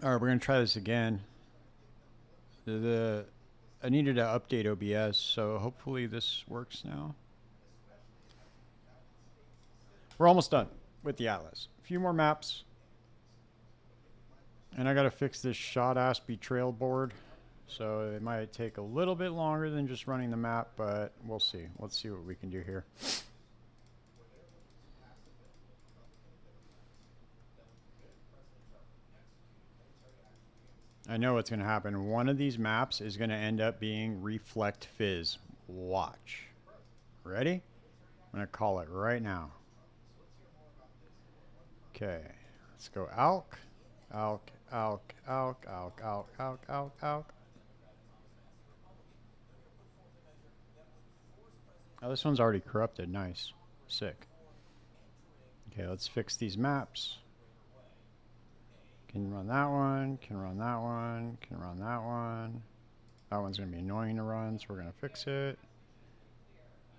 All right, we're gonna try this again. I needed to update OBS, so hopefully this works now. We're almost done with the Atlas. A few more maps. And I gotta fix this shot-ass betrayal board. So it might take a little bit longer than just running the map, but we'll see. Let's see what we can do here. I know what's gonna happen. One of these maps is gonna end up being Reflect Fizz. Watch. Ready? I'm gonna call it right now. Okay, let's go Alk. Alk, Alk, Alk, Alk, Alk, Alk, Alk, Alk. Oh, this one's already corrupted. Nice. Sick. Okay, let's fix these maps. Can run that one, can run that one, can run that one. That one's going to be annoying to run, so we're going to fix it.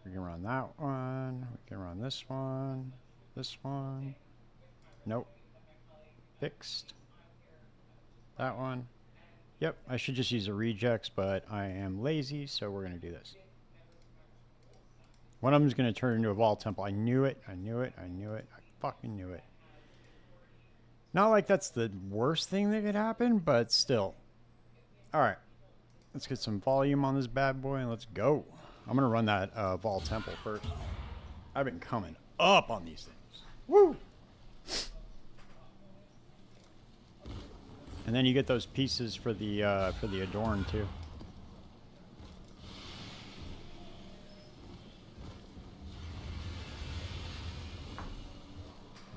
We can run that one. We can run this one. This one. Nope. Fixed. That one. Yep, I should just use the rejects, but I am lazy, so we're going to do this. One of them is going to turn into a Vault Temple. I knew it. I knew it. I knew it. I fucking knew it. Not like that's the worst thing that could happen, but still. All right. Let's get some volume on this bad boy and let's go. I'm going to run that Vault Temple first. I've been coming up on these things. Woo! And then you get those pieces for the Adorn too.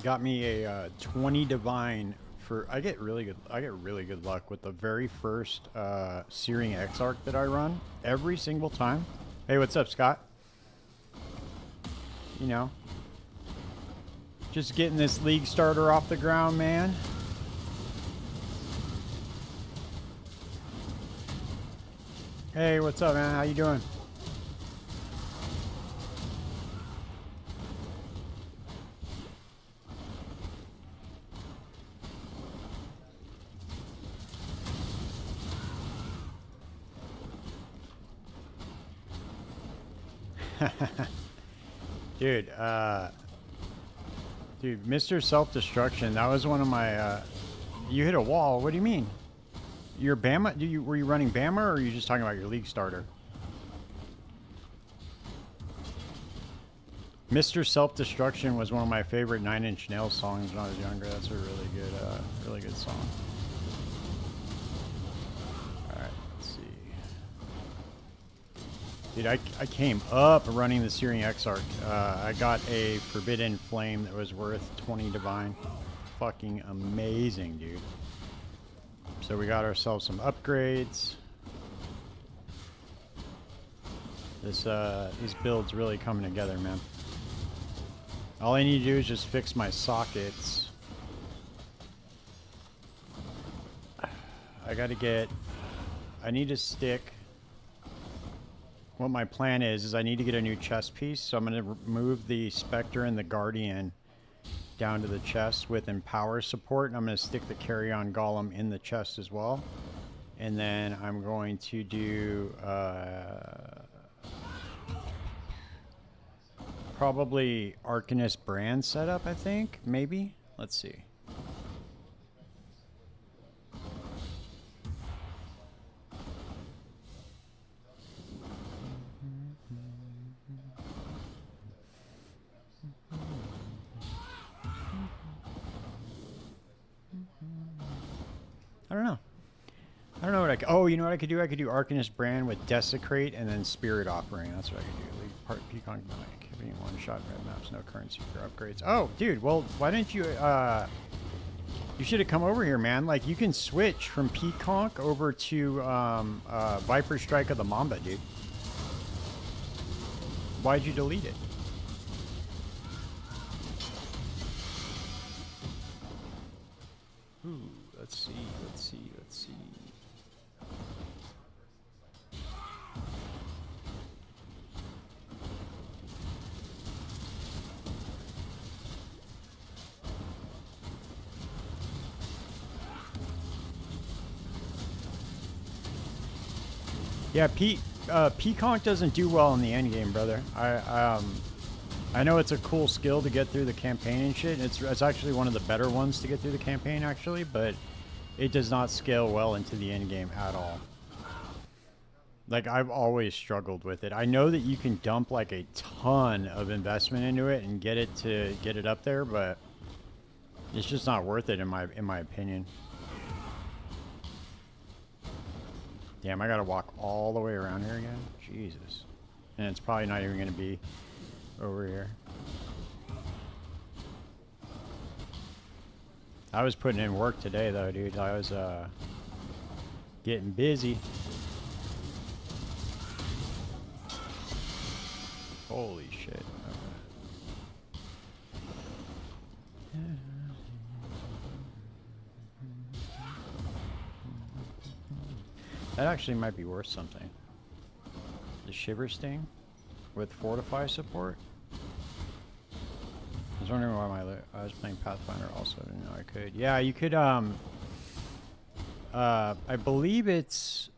Got me a 20 divine for. I get really good luck with the very first Searing Exarch that I run every single time. Hey, what's up, Scott? You know, just getting this league starter off the ground, man. Hey, what's up, man? How you doing? Dude, Mr. Self-Destruction, that was one of my, you hit a wall. What do you mean? Your BAMA, were you running BAMA or are you just talking about your league starter? Mr. Self-Destruction was one of my favorite Nine Inch Nails songs when I was younger. That's a really good song. Alright, let's see. Dude, I came up running the Searing Exarch. I got a Forbidden Flame that was worth 20 divine. Fucking amazing, dude. So we got ourselves some upgrades. This build's really coming together, man. All I need to do is just fix my sockets. I need to stick. What my plan is I need to get a new chest piece. So I'm going to move the Spectre and the Guardian down to the chest with Empower support. And I'm going to stick the Carry-On Golem in the chest as well. And then I'm going to do probably Arcanist Brand setup, I think. Maybe. Let's see. I don't know. I don't know what I could. Oh, you know what I could do? I could do Arcanist Brand with Desecrate and then Spirit Offering. That's what I could do. League part Peacock Mike. Having one shot red maps, no currency for upgrades. Oh, dude. Well, why didn't you? You should have come over here, man. Like you can switch from Peacock over to Viper Strike of the Mamba, dude. Why'd you delete it? Ooh, let's see. Yeah, Peaconk doesn't do well in the end game, brother. I know it's a cool skill to get through the campaign and shit. It's actually one of the better ones to get through the campaign, actually, but it does not scale well into the end game at all. Like, I've always struggled with it. I know that you can dump like a ton of investment into it and get it up there, but it's just not worth it in my opinion. Damn, I gotta walk all the way around here again. Jesus. And it's probably not even gonna be over here. I was putting in work today though, dude. I was getting busy. Holy shit. Okay. That actually might be worth something. The Shiver Sting with Fortify support. I was wondering why I was playing Pathfinder also. Didn't know I could. Yeah, you could. I believe it's.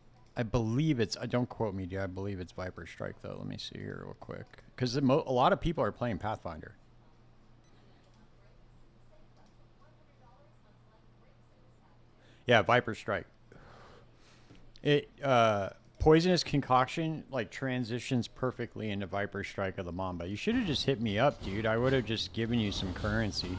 Don't quote me, dude. I believe it's Viper Strike though. Let me see here real quick, because a lot of people are playing Pathfinder. Yeah, Viper Strike. It Poisonous Concoction like transitions perfectly into Viper Strike of the Mamba. You should have just hit me up, dude. I would have just given you some currency.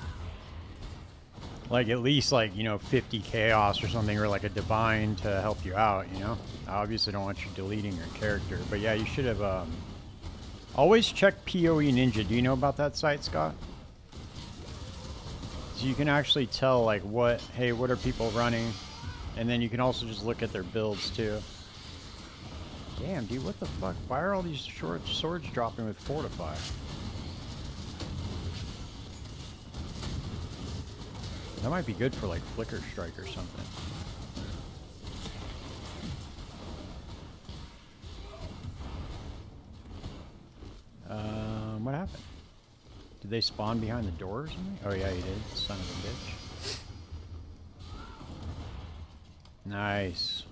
Like at least like, you know, 50 chaos or something, or like a divine to help you out, you know? I obviously don't want you deleting your character, but yeah, you should have always check PoE Ninja. Do you know about that site, Scott? So you can actually tell like what are people running, and then you can also just look at their builds too. Damn, dude, what the fuck? Why are all these short swords dropping with Fortify? That might be good for like Flicker Strike or something. What happened? Did they spawn behind the door or something? Oh yeah, he did. Son of a bitch. Nice.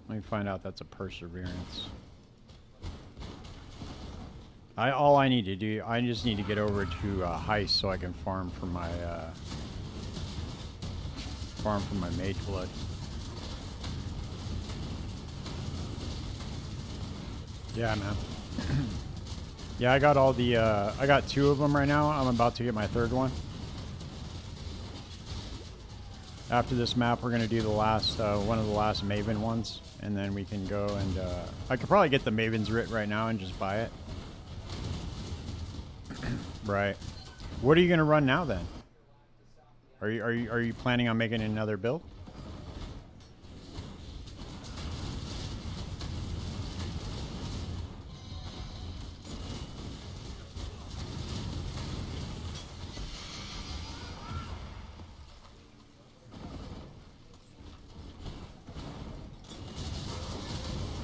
Let me find out that's a Perseverance. All I need to do, I just need to get over to Heist so I can farm for my Mage Blood. Yeah, man. Yeah, I got all the I got 2 of them right now. I'm about to get my 3rd one. After this map, we're gonna do the last one of the last Maven ones, and then we can go and I could probably get the Maven's Writ right now and just buy it. Right. What are you gonna run now then? Are you planning on making another build?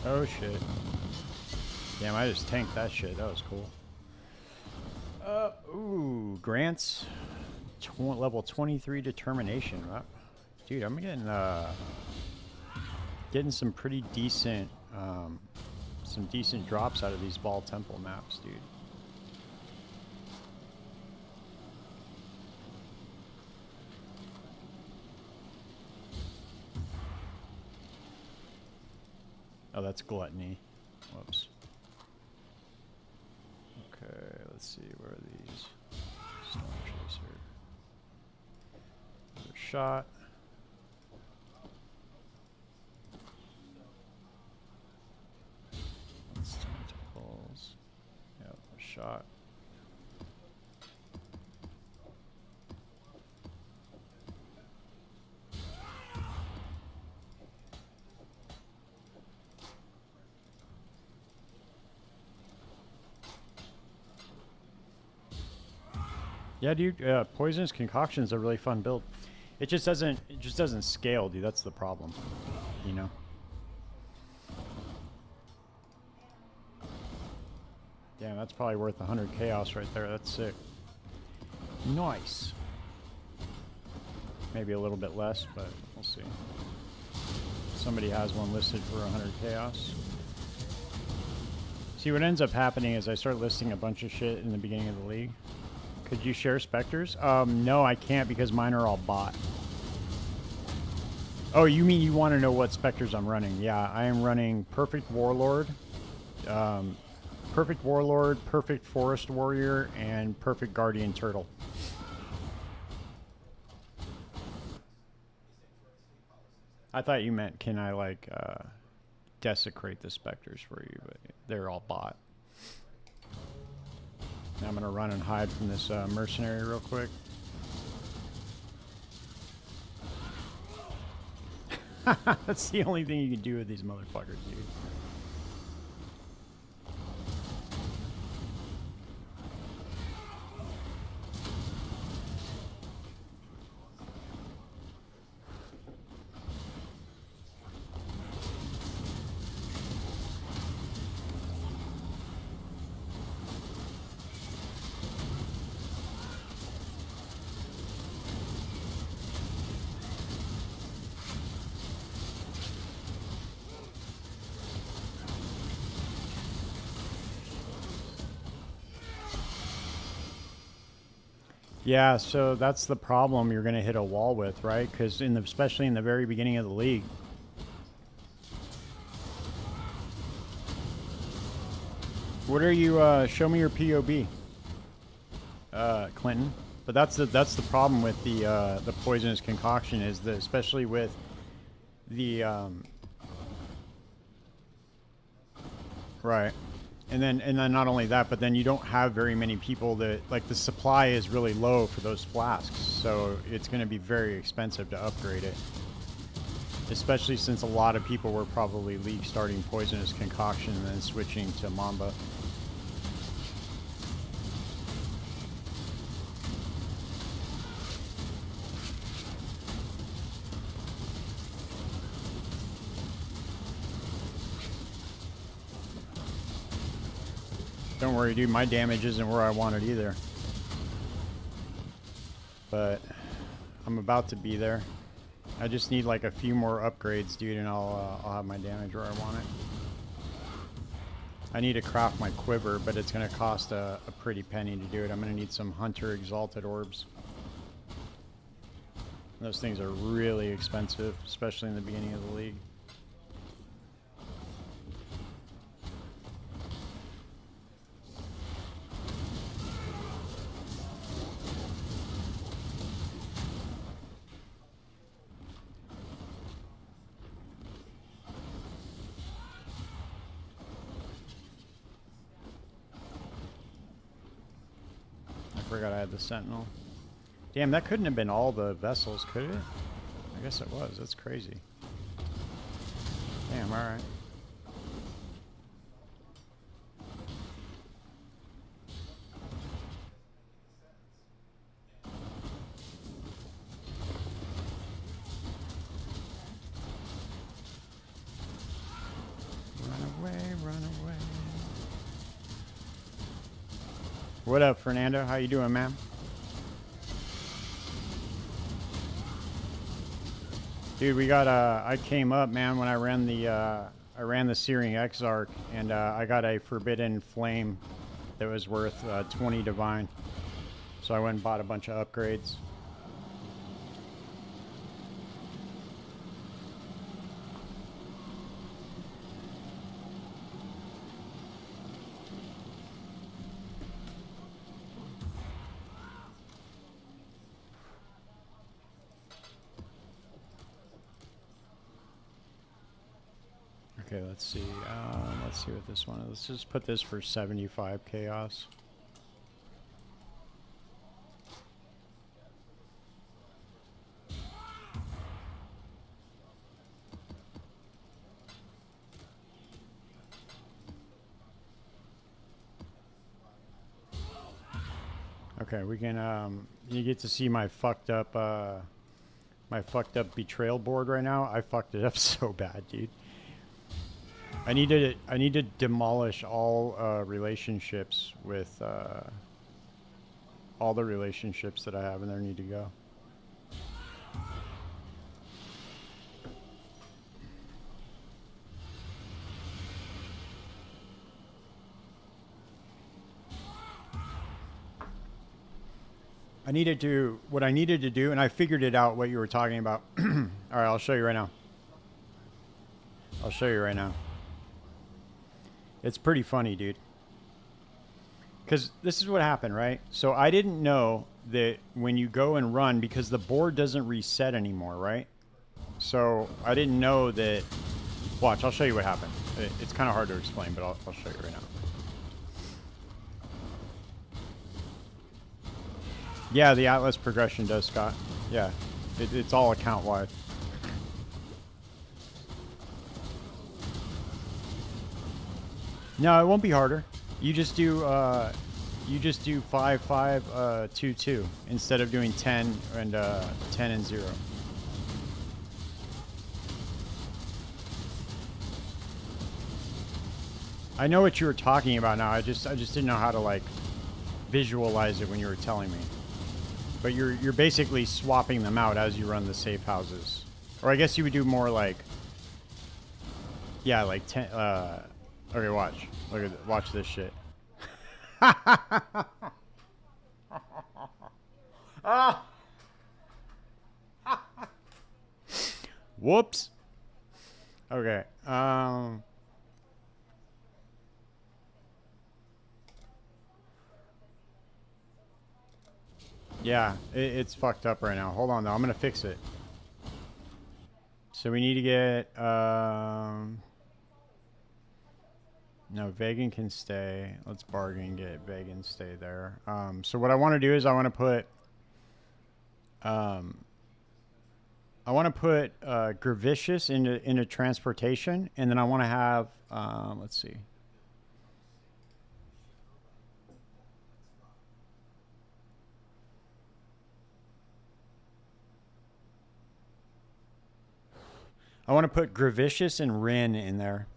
Oh shit. Damn, I just tanked that shit. That was cool. Ooh, grants. Level 23 determination. Dude, I'm getting some pretty decent drops out of these Ball Temple maps, dude. Oh, that's Gluttony. Whoops. Okay, let's see, where are these? Storm Chaser. Another shot. That's tentacles. Yep, a shot. Yeah, dude. Poisonous Concoction is a really fun build. It just doesn't scale, dude. That's the problem. You know. Damn, that's probably worth 100 chaos right there. That's sick. Nice. Maybe a little bit less, but we'll see. Somebody has one listed for 100 chaos. See, what ends up happening is I start listing a bunch of shit in the beginning of the league. Could you share specters? No, I can't because mine are all bot. Oh, you mean you want to know what specters I'm running? Yeah, I am running Perfect Warlord, Perfect Warlord, Perfect Forest Warrior, and Perfect Guardian Turtle. I thought you meant can I like desecrate the specters for you, but they're all bot. Now I'm gonna run and hide from this mercenary real quick. That's the only thing you can do with these motherfuckers, dude. Yeah, so that's the problem you're going to hit a wall with, right? Because especially in the very beginning of the league. What are you? Show me your POB, Clinton. But that's the problem with the poisonous concoction is that especially with the right. And then not only that, but then you don't have very many people that, like, the supply is really low for those flasks, so it's going to be very expensive to upgrade it. Especially since a lot of people were probably league starting Poisonous Concoction and then switching to Mamba. Don't worry, dude, my damage isn't where I want it either. But I'm about to be there. I just need like a few more upgrades, dude, and I'll have my damage where I want it. I need to craft my quiver, but it's going to cost a pretty penny to do it. I'm going to need some Hunter Exalted Orbs. Those things are really expensive, especially in the beginning of the league. I forgot I had the Sentinel. Damn, that couldn't have been all the vessels, could it? I guess it was. That's crazy. Damn, alright. Run away, run away. What up, Fernando? How you doing, man? Dude, we got I came up, man, when I ran the Searing Exarch, and I got a Forbidden Flame that was worth 20 Divine. So I went and bought a bunch of upgrades. Okay, let's see. Let's see what this one is. Let's just put this for 75 chaos. Okay, we can. You get to see my fucked up betrayal board right now. I fucked it up so bad, dude. I need to demolish all relationships with all the relationships that I have in there need to go. what I needed to do, and I figured it out what you were talking about. All right, I'll show you right now. I'll show you right now. It's pretty funny, dude. Because this is what happened, right? So I didn't know that when you go and run, because the board doesn't reset anymore, right? So I didn't know that. Watch, I'll show you what happened. It's kind of hard to explain, but I'll show you right now. Yeah, the Atlas progression does, Scott. Yeah, it's all account-wide. No, it won't be harder. You just do 5 5 2 2 instead of doing 10 and 10 and 0. I know what you were talking about now. I just didn't know how to like visualize it when you were telling me. But you're basically swapping them out as you run the safe houses. Or I guess you would do more like, yeah, like 10 okay, watch. Watch this shit. Whoops. Okay. Yeah, it's fucked up right now. Hold on though, I'm gonna fix it. So we need to get no, Vegan can stay. Let's bargain, get Vegan stay there. So what I want to do is I want to put Gravicious into transportation, and then I want to have let's see. I want to put Gravicious and Rin in there.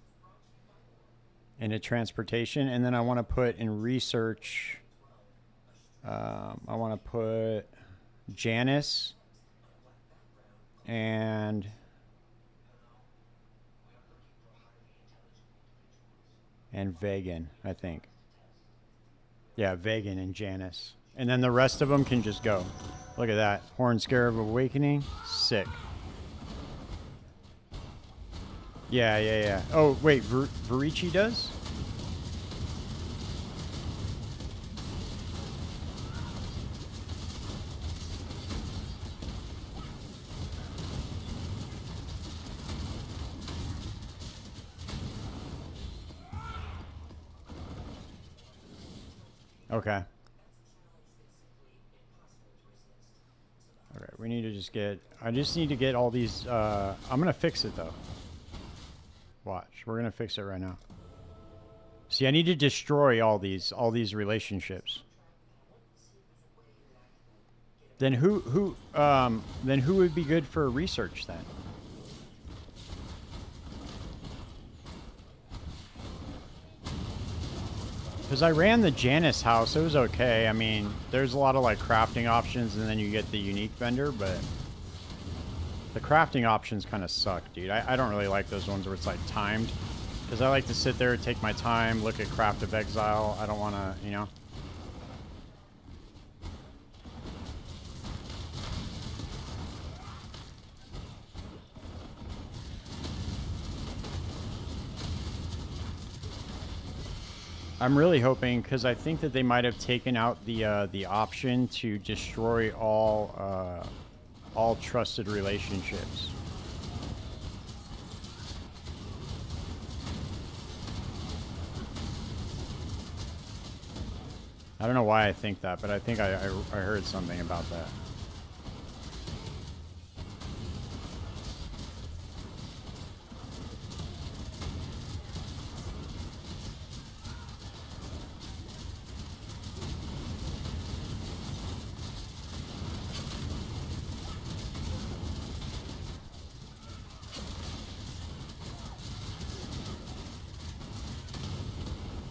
Into transportation, and then I want to put in research. I want to put Janice and Vegan, I think. Yeah, Vegan and Janice, and then the rest of them can just go. Look at that, Horn Scarab Awakening, sick. Yeah. Oh, wait, Verici does? Okay. Okay, we need to just get... I just need to get all these... I'm going to fix it, though. Watch, we're gonna fix it right now. See, I need to destroy all these relationships. Then who would be good for research then? Because I ran the Janice house, it was okay. I mean, there's a lot of like crafting options, and then you get the unique vendor, but the crafting options kind of suck, dude. I don't really like those ones where it's like timed. Because I like to sit there, take my time, look at Craft of Exile. I don't want to, you know. I'm really hoping, because I think that they might have taken out the option to destroy all trusted relationships. I don't know why I think that, but I think I heard something about that.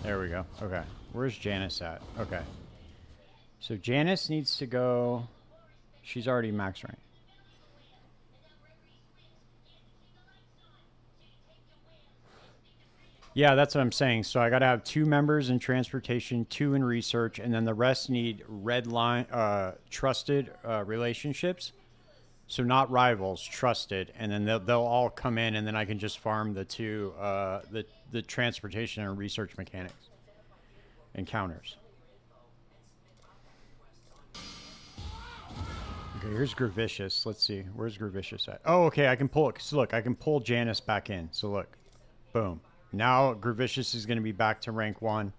There we go. Okay. Where's Janice at? Okay. So Janice needs to go... She's already max rank. Yeah, that's what I'm saying. So I got to have 2 members in transportation, 2 in research, and then the rest need red line, trusted relationships. So not rivals, trusted, and then they'll all come in, and then I can just farm the 2, the transportation and research mechanics encounters. Okay, here's Gravicious. Let's see, where's Gravicious at? Oh, okay, I can pull it. So look, I can pull Janice back in. So look, boom. Now Gravicious is going to be back to rank 1.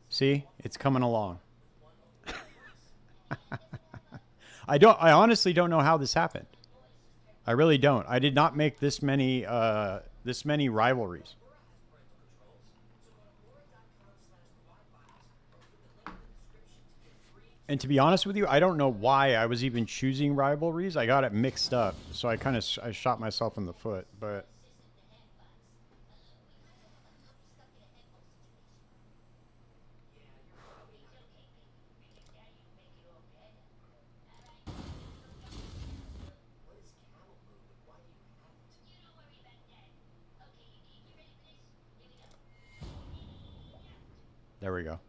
See, it's coming along. I honestly don't know how this happened. I really don't. I did not make this many rivalries. And to be honest with you, I don't know why I was even choosing rivalries. I got it mixed up, so I shot myself in the foot. But there we go.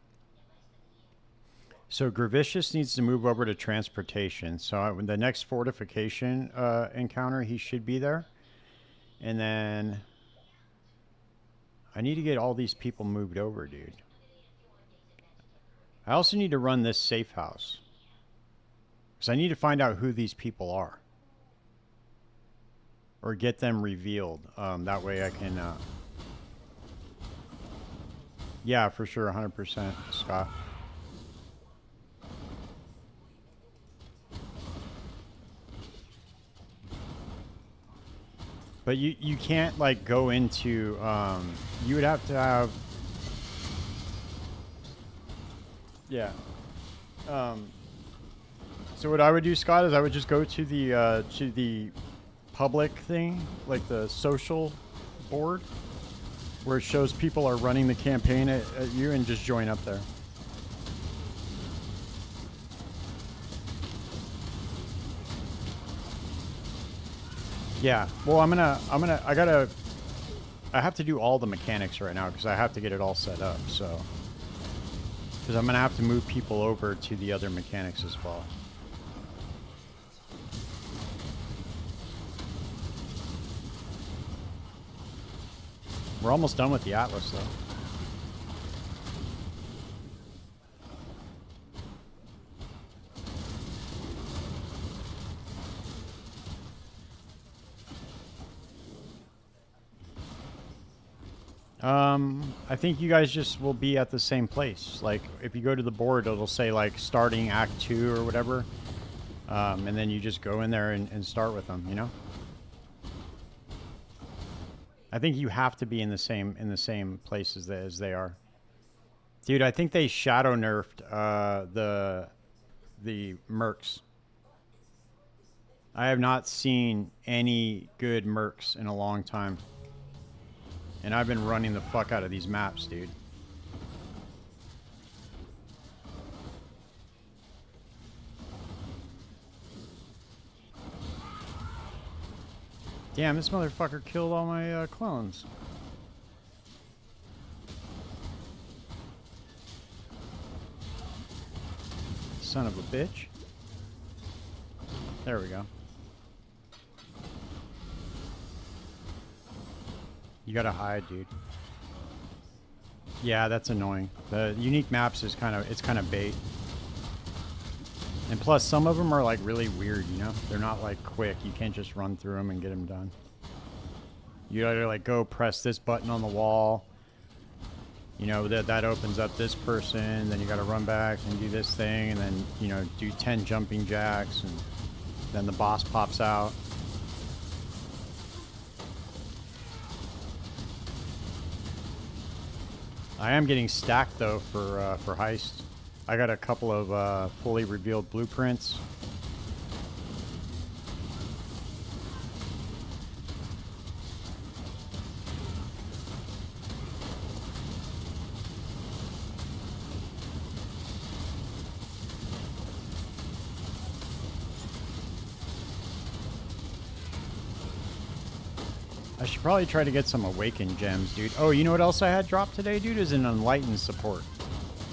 So Gravicious needs to move over to transportation. So the next fortification encounter, he should be there. And then I need to get all these people moved over, dude. I also need to run this safe house. Because I need to find out who these people are. Or get them revealed. That way I can... yeah, for sure, 100%, Scott. But you can't, like, go into... you would have to have... Yeah. So what I would do, Scott, is I would just go to the public thing, like the social board, where it shows people are running the campaign at you, and just join up there. Yeah. Well, I have to do all the mechanics right now because I have to get it all set up. So, because I'm gonna have to move people over to the other mechanics as well. We're almost done with the Atlas, though. I think you guys just will be at the same place. Like, if you go to the board, it'll say, like, starting Act 2 or whatever. And then you just go in there and start with them, you know? I think you have to be in the same places as they are. Dude, I think they shadow nerfed the mercs. I have not seen any good mercs in a long time. And I've been running the fuck out of these maps, dude. Damn, this motherfucker killed all my clones. Son of a bitch. There we go. You gotta hide, dude. Yeah, that's annoying. The unique maps is kind of bait. And plus, some of them are like really weird, you know? They're not like quick. You can't just run through them and get them done. You gotta like go press this button on the wall. You know, that opens up this person. Then you gotta run back and do this thing. And then, you know, do 10 jumping jacks. And then the boss pops out. I am getting stacked though for Heist. I got a couple of fully revealed blueprints. I should probably try to get some Awakened gems, dude. Oh, you know what else I had dropped today, dude? Is an Enlightened support.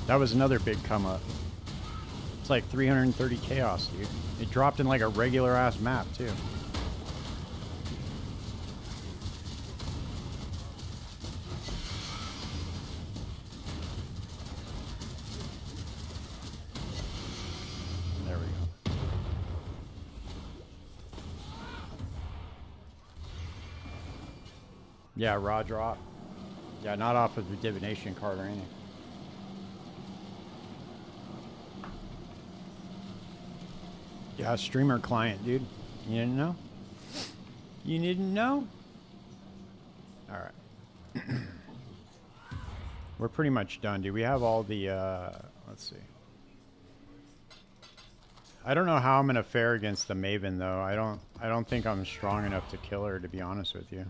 That was another big come up. It's like 330 chaos, dude. It dropped in like a regular ass map, too. There we go. Yeah, raw drop. Yeah, not off of the divination card or anything. Yeah, streamer client, dude. You didn't know? You didn't know? Alright. We're pretty much done, dude. We have all the, let's see. I don't know how I'm gonna fare against the Maven, though. I don't think I'm strong enough to kill her, to be honest with you.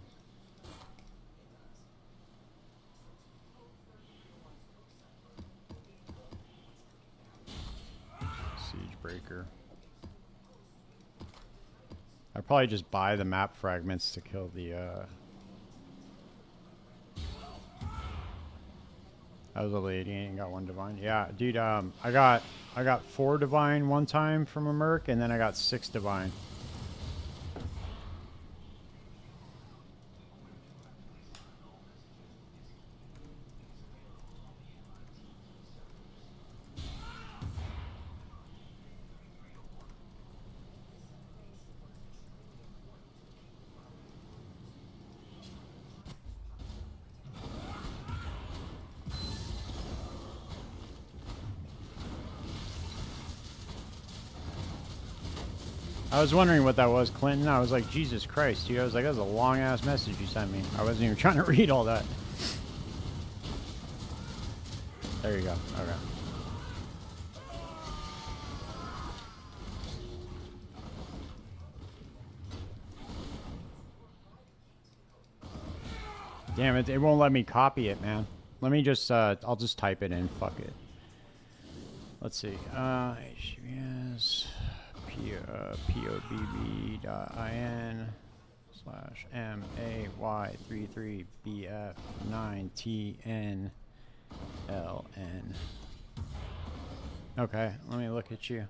Siege Breaker. I'd probably just buy the map fragments to kill the, That was a lady and got 1 divine. Yeah, dude, I got 4 divine one time from a merc, and then I got 6 divine. I was wondering what that was, Clinton. I was like, Jesus Christ, dude. I was like, that was a long-ass message you sent me. I wasn't even trying to read all that. There you go. Okay. Damn it, it won't let me copy it, man. Let me just, I'll just type it in. Fuck it. Let's see. HBS... POBB.IN/MAY33BF9TNLN. Okay, let me look at you.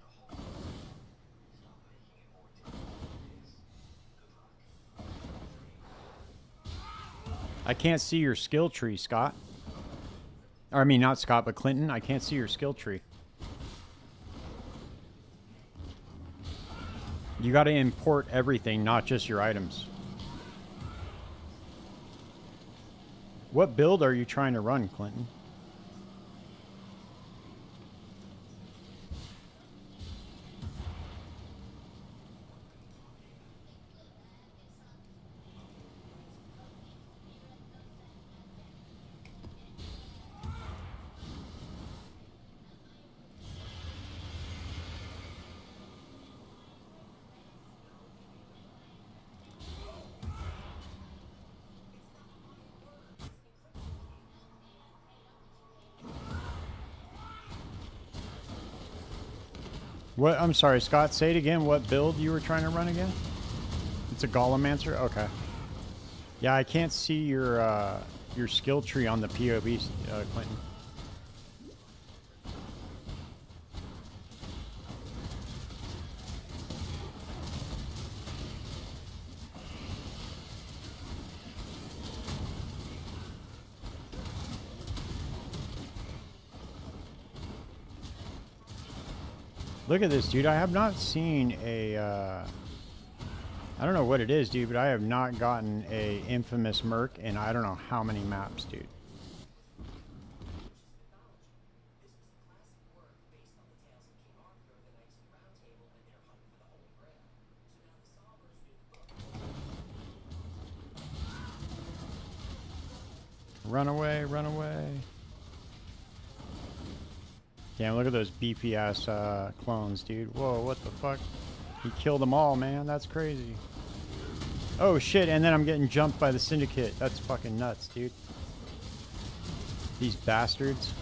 I can't see your skill tree, Scott. Or, I mean, not Scott, but Clinton. I can't see your skill tree. You got to import everything, not just your items. What build are you trying to run, Clinton? What? I'm sorry, Scott. Say it again. What build you were trying to run again? It's a Golemancer? Okay. Yeah, I can't see your skill tree on the POB, Clinton. Look at this, dude. I have not seen a, I don't know what it is, dude, but I have not gotten a infamous merc in I don't know how many maps, dude. Run away, run away. Damn, look at those beefy ass clones, dude. Whoa, what the fuck? He killed them all, man. That's crazy. Oh shit, and then I'm getting jumped by the syndicate. That's fucking nuts, dude. These bastards.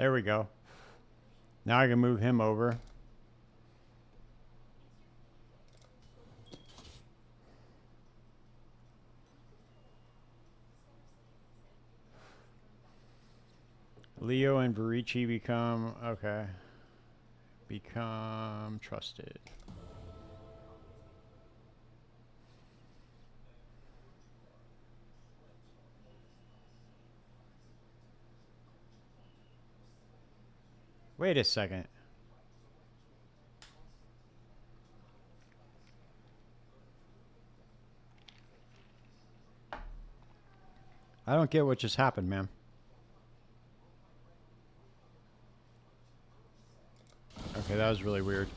There we go. Now I can move him over. Leo and Verici become, okay. Become trusted. Wait a second. I don't get what just happened, ma'am. Okay, that was really weird.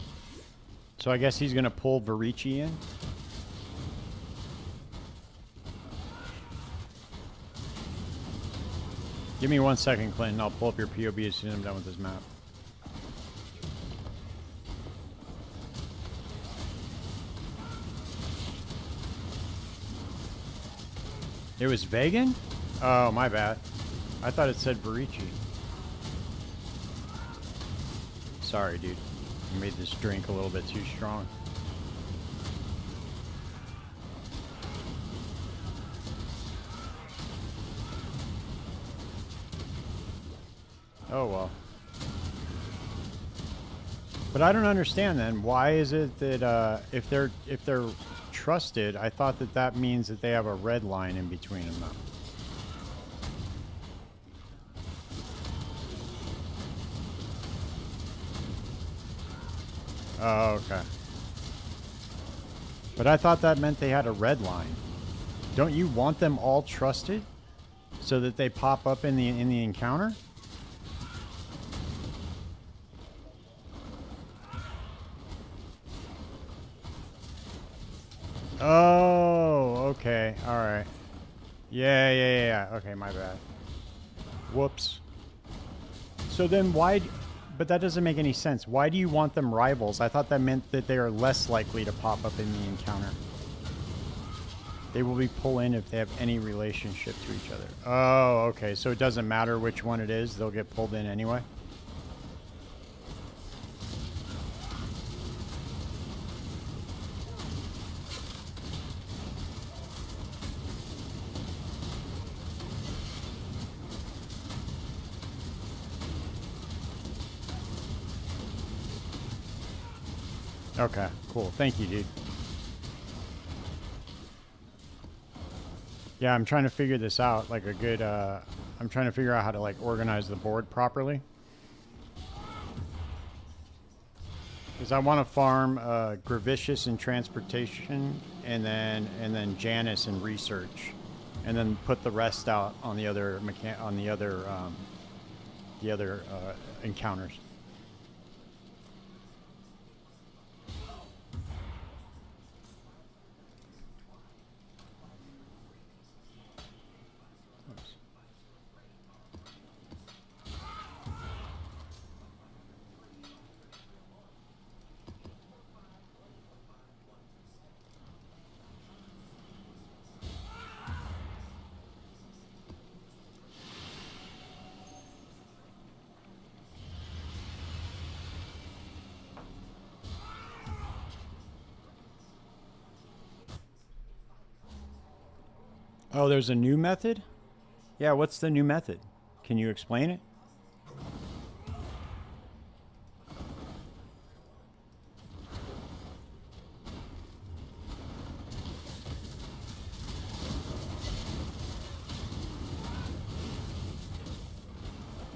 So I guess he's going to pull Verici in? Give me 1 second, Clinton. I'll pull up your POB as soon as I'm done with this map. It was vegan? Oh, my bad. I thought it said Verici. Sorry, dude. I made this drink a little bit too strong. Oh, well. But I don't understand then. Why is it that if they're trusted, I thought that that means that they have a red line in between them now. Oh, okay. But I thought that meant they had a red line. Don't you want them all trusted so that they pop up in the encounter? Oh, okay. All right. Yeah. Okay, my bad. Whoops. So then why... But that doesn't make any sense. Why do you want them rivals? I thought that meant that they are less likely to pop up in the encounter. They will be pull in if they have any relationship to each other. Oh, okay. So it doesn't matter which one it is. They'll get pulled in anyway. Okay, cool. Thank you, dude. Yeah, I'm trying to figure this out, like a good, I'm trying to figure out how to, like, organize the board properly. Because I want to farm Gravicious in transportation, and then Janus in research, and then put the rest out on the other encounters. Oh, there's a new method? Yeah, what's the new method? Can you explain it?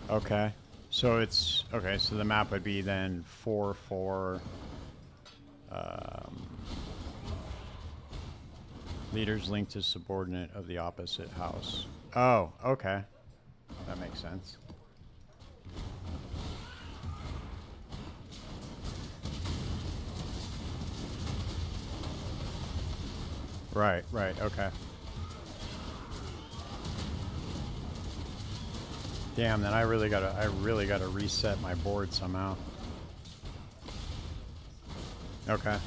Okay. So it's... Okay, so the map would be then 4-4... leaders linked to subordinate of the opposite house. Oh, okay. That makes sense. Right, okay. Damn, then I really gotta reset my board somehow. Okay.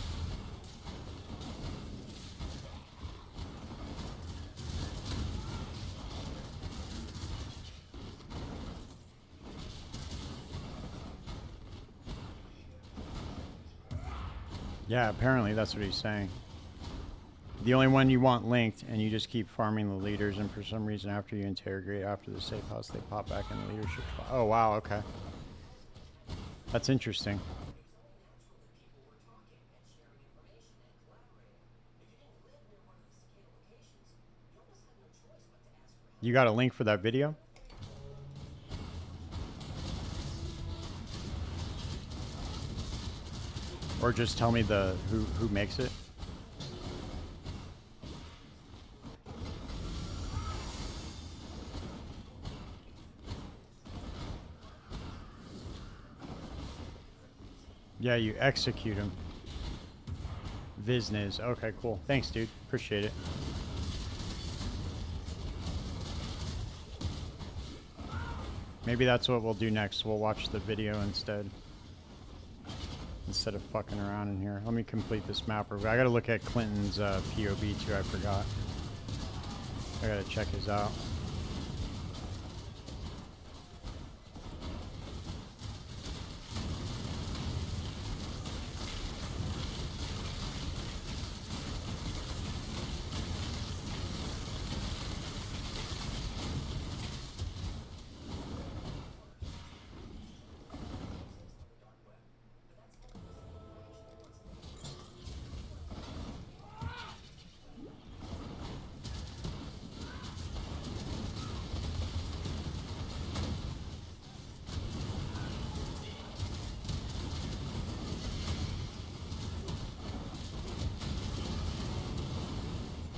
Yeah, apparently that's what he's saying. The only one you want linked, and you just keep farming the leaders, and for some reason after you interrogate after the safe house, they pop back in the leadership. Oh, wow, okay. That's interesting. You got a link for that video? Or just tell me the who makes it? Yeah, you execute him. Business. Okay, cool. Thanks, dude. Appreciate it. Maybe that's what we'll do next. We'll watch the video instead of fucking around in here. Let me complete this map. I gotta look at Clinton's POV too. I forgot. I gotta check his out.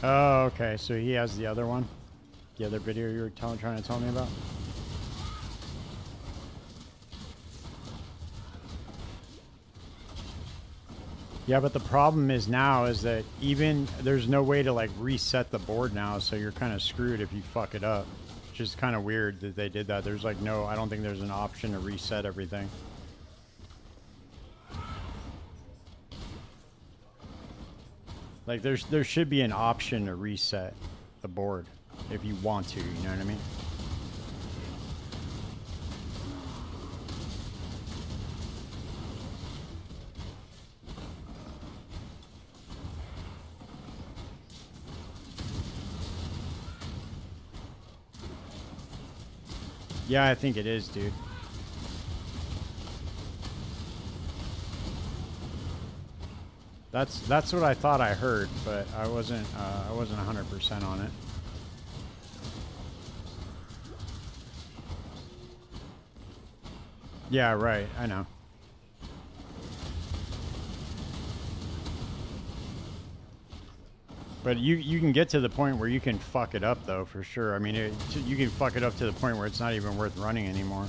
Oh, okay. So he has the other one? The other video you were trying to tell me about? Yeah, but the problem is now is that even there's no way to like reset the board now, so you're kind of screwed if you fuck it up. Which is kind of weird that they did that. There's like no, I don't think there's an option to reset everything. Like there should be an option to reset the board if you want to, you know what I mean? Yeah, I think it is, dude. That's what I thought I heard, but I wasn't 100% on it. Yeah, right. I know. But you can get to the point where you can fuck it up, though, for sure. I mean, you can fuck it up to the point where it's not even worth running anymore.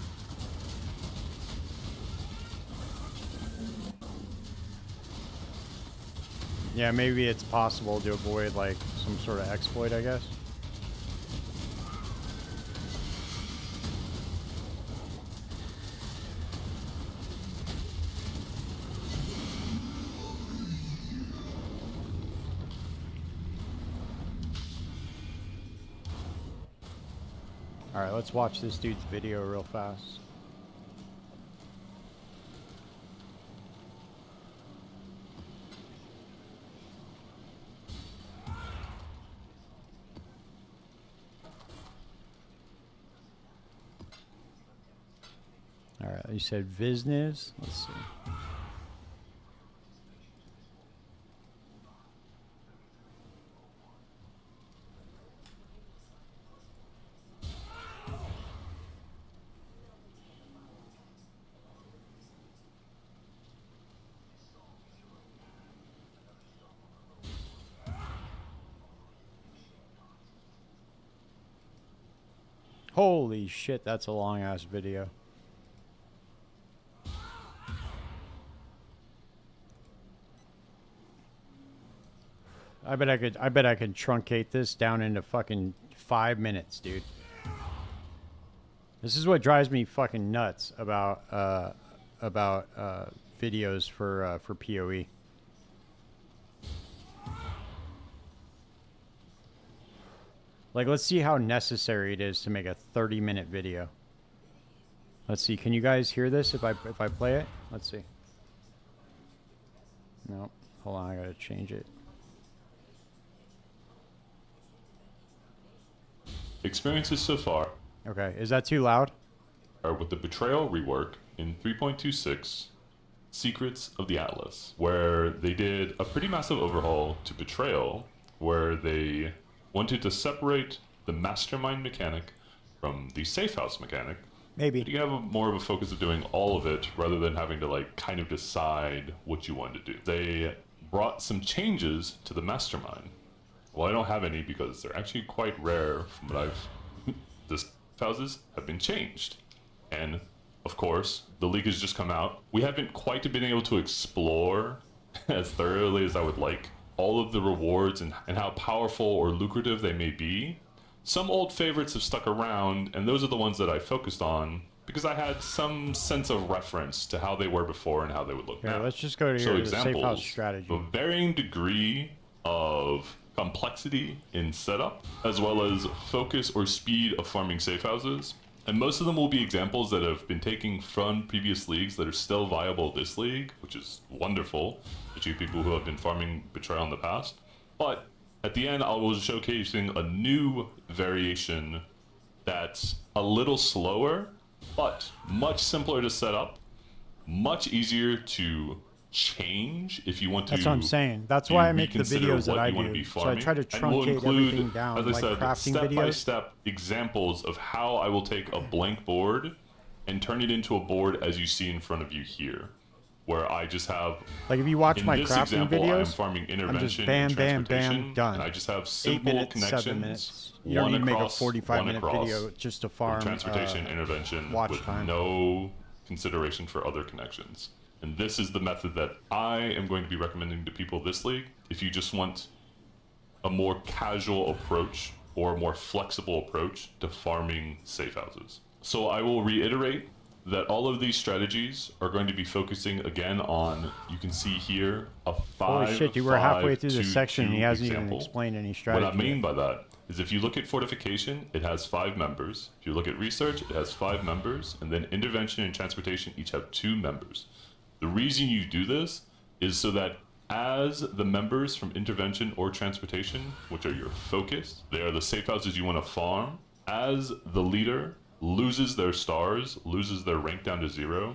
Yeah, maybe it's possible to avoid, like, some sort of exploit, I guess. Alright, let's watch this dude's video real fast. Alright, you said business. Let's see. Holy shit, that's a long ass video. I bet I could truncate this down into fucking 5 minutes, dude. This is what drives me fucking nuts about videos for PoE. Like, let's see how necessary it is to make a 30-minute video. Let's see. Can you guys hear this if I play it? Let's see. Nope. Hold on, I gotta change it. Experiences so far Okay, is that too loud? are with the Betrayal rework in 3.26 Secrets of the Atlas, where they did a pretty massive overhaul to Betrayal, where they wanted to separate the mastermind mechanic from the safe house mechanic. Maybe. But you have more of a focus of doing all of it rather than having to like kind of decide what you want to do. They brought some changes to the mastermind. Well, I don't have any because they're actually quite rare from what I've... The safe houses have been changed. And of course, the league has just come out. We haven't quite been able to explore as thoroughly as I would like all of the rewards and how powerful or lucrative they may be. Some old favorites have stuck around, and those are the ones that I focused on because I had some sense of reference to how they were before and how they would look now. Let's just go to here, the safe house strategy. A varying degree of complexity in setup, as well as focus or speed of farming safe houses. And most of them will be examples that have been taken from previous leagues that are still viable this league, which is wonderful, especially people who have been farming Betrayal in the past. But at the end, I was showcasing a new variation that's a little slower, but much simpler to set up, much easier to change if you want to. That's what I'm saying. That's why I make the videos that I do. So I try to truncate everything down, as I like said, crafting videos. step-by-step examples of how I will take a blank board and turn it into a board as you see in front of you here, where I just have, like if you watch in my this crafting example, videos, I'm farming intervention, I'm just bam, and bam, transportation, bam, done. and I just have 8 simple minutes, connections. 7 minutes. You don't need to make a 45-minute video just to farm transportation intervention watch with time. no consideration for other connections. And this is the method that I am going to be recommending to people this league if you just want a more casual approach or a more flexible approach to farming safe houses. So I will reiterate that all of these strategies are going to be focusing again on, you can see here, a 5, Holy shit, you were halfway through the section and he hasn't example. even explained any strategy. What I mean by that is if you look at fortification, it has 5 members. If you look at research, it has 5 members. And then intervention and transportation each have 2 members. The reason you do this is so that as the members from intervention or transportation, which are your focus, they are the safe houses you want to farm, as the leader loses their stars, loses their rank down to 0,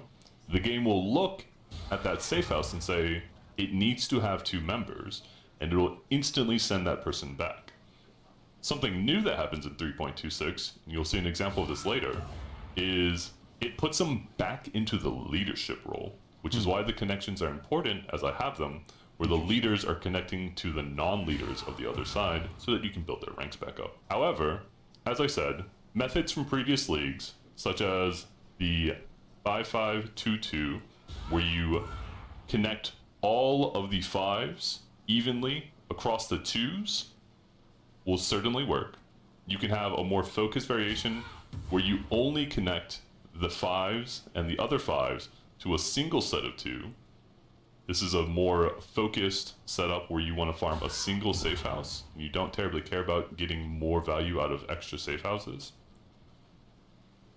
the game will look at that safe house and say, it needs to have 2 members, and it will instantly send that person back. Something new that happens in 3.26, and you'll see an example of this later, is it puts them back into the leadership role, which is why the connections are important, as I have them, where the leaders are connecting to the non-leaders of the other side so that you can build their ranks back up. However, as I said, methods from previous leagues, such as the 5-5-2-2, where you connect all of the 5s evenly across the 2s, will certainly work. You can have a more focused variation where you only connect the 5s and the other 5s to a single set of 2. This is a more focused setup where you want to farm a single safe house. You don't terribly care about getting more value out of extra safe houses.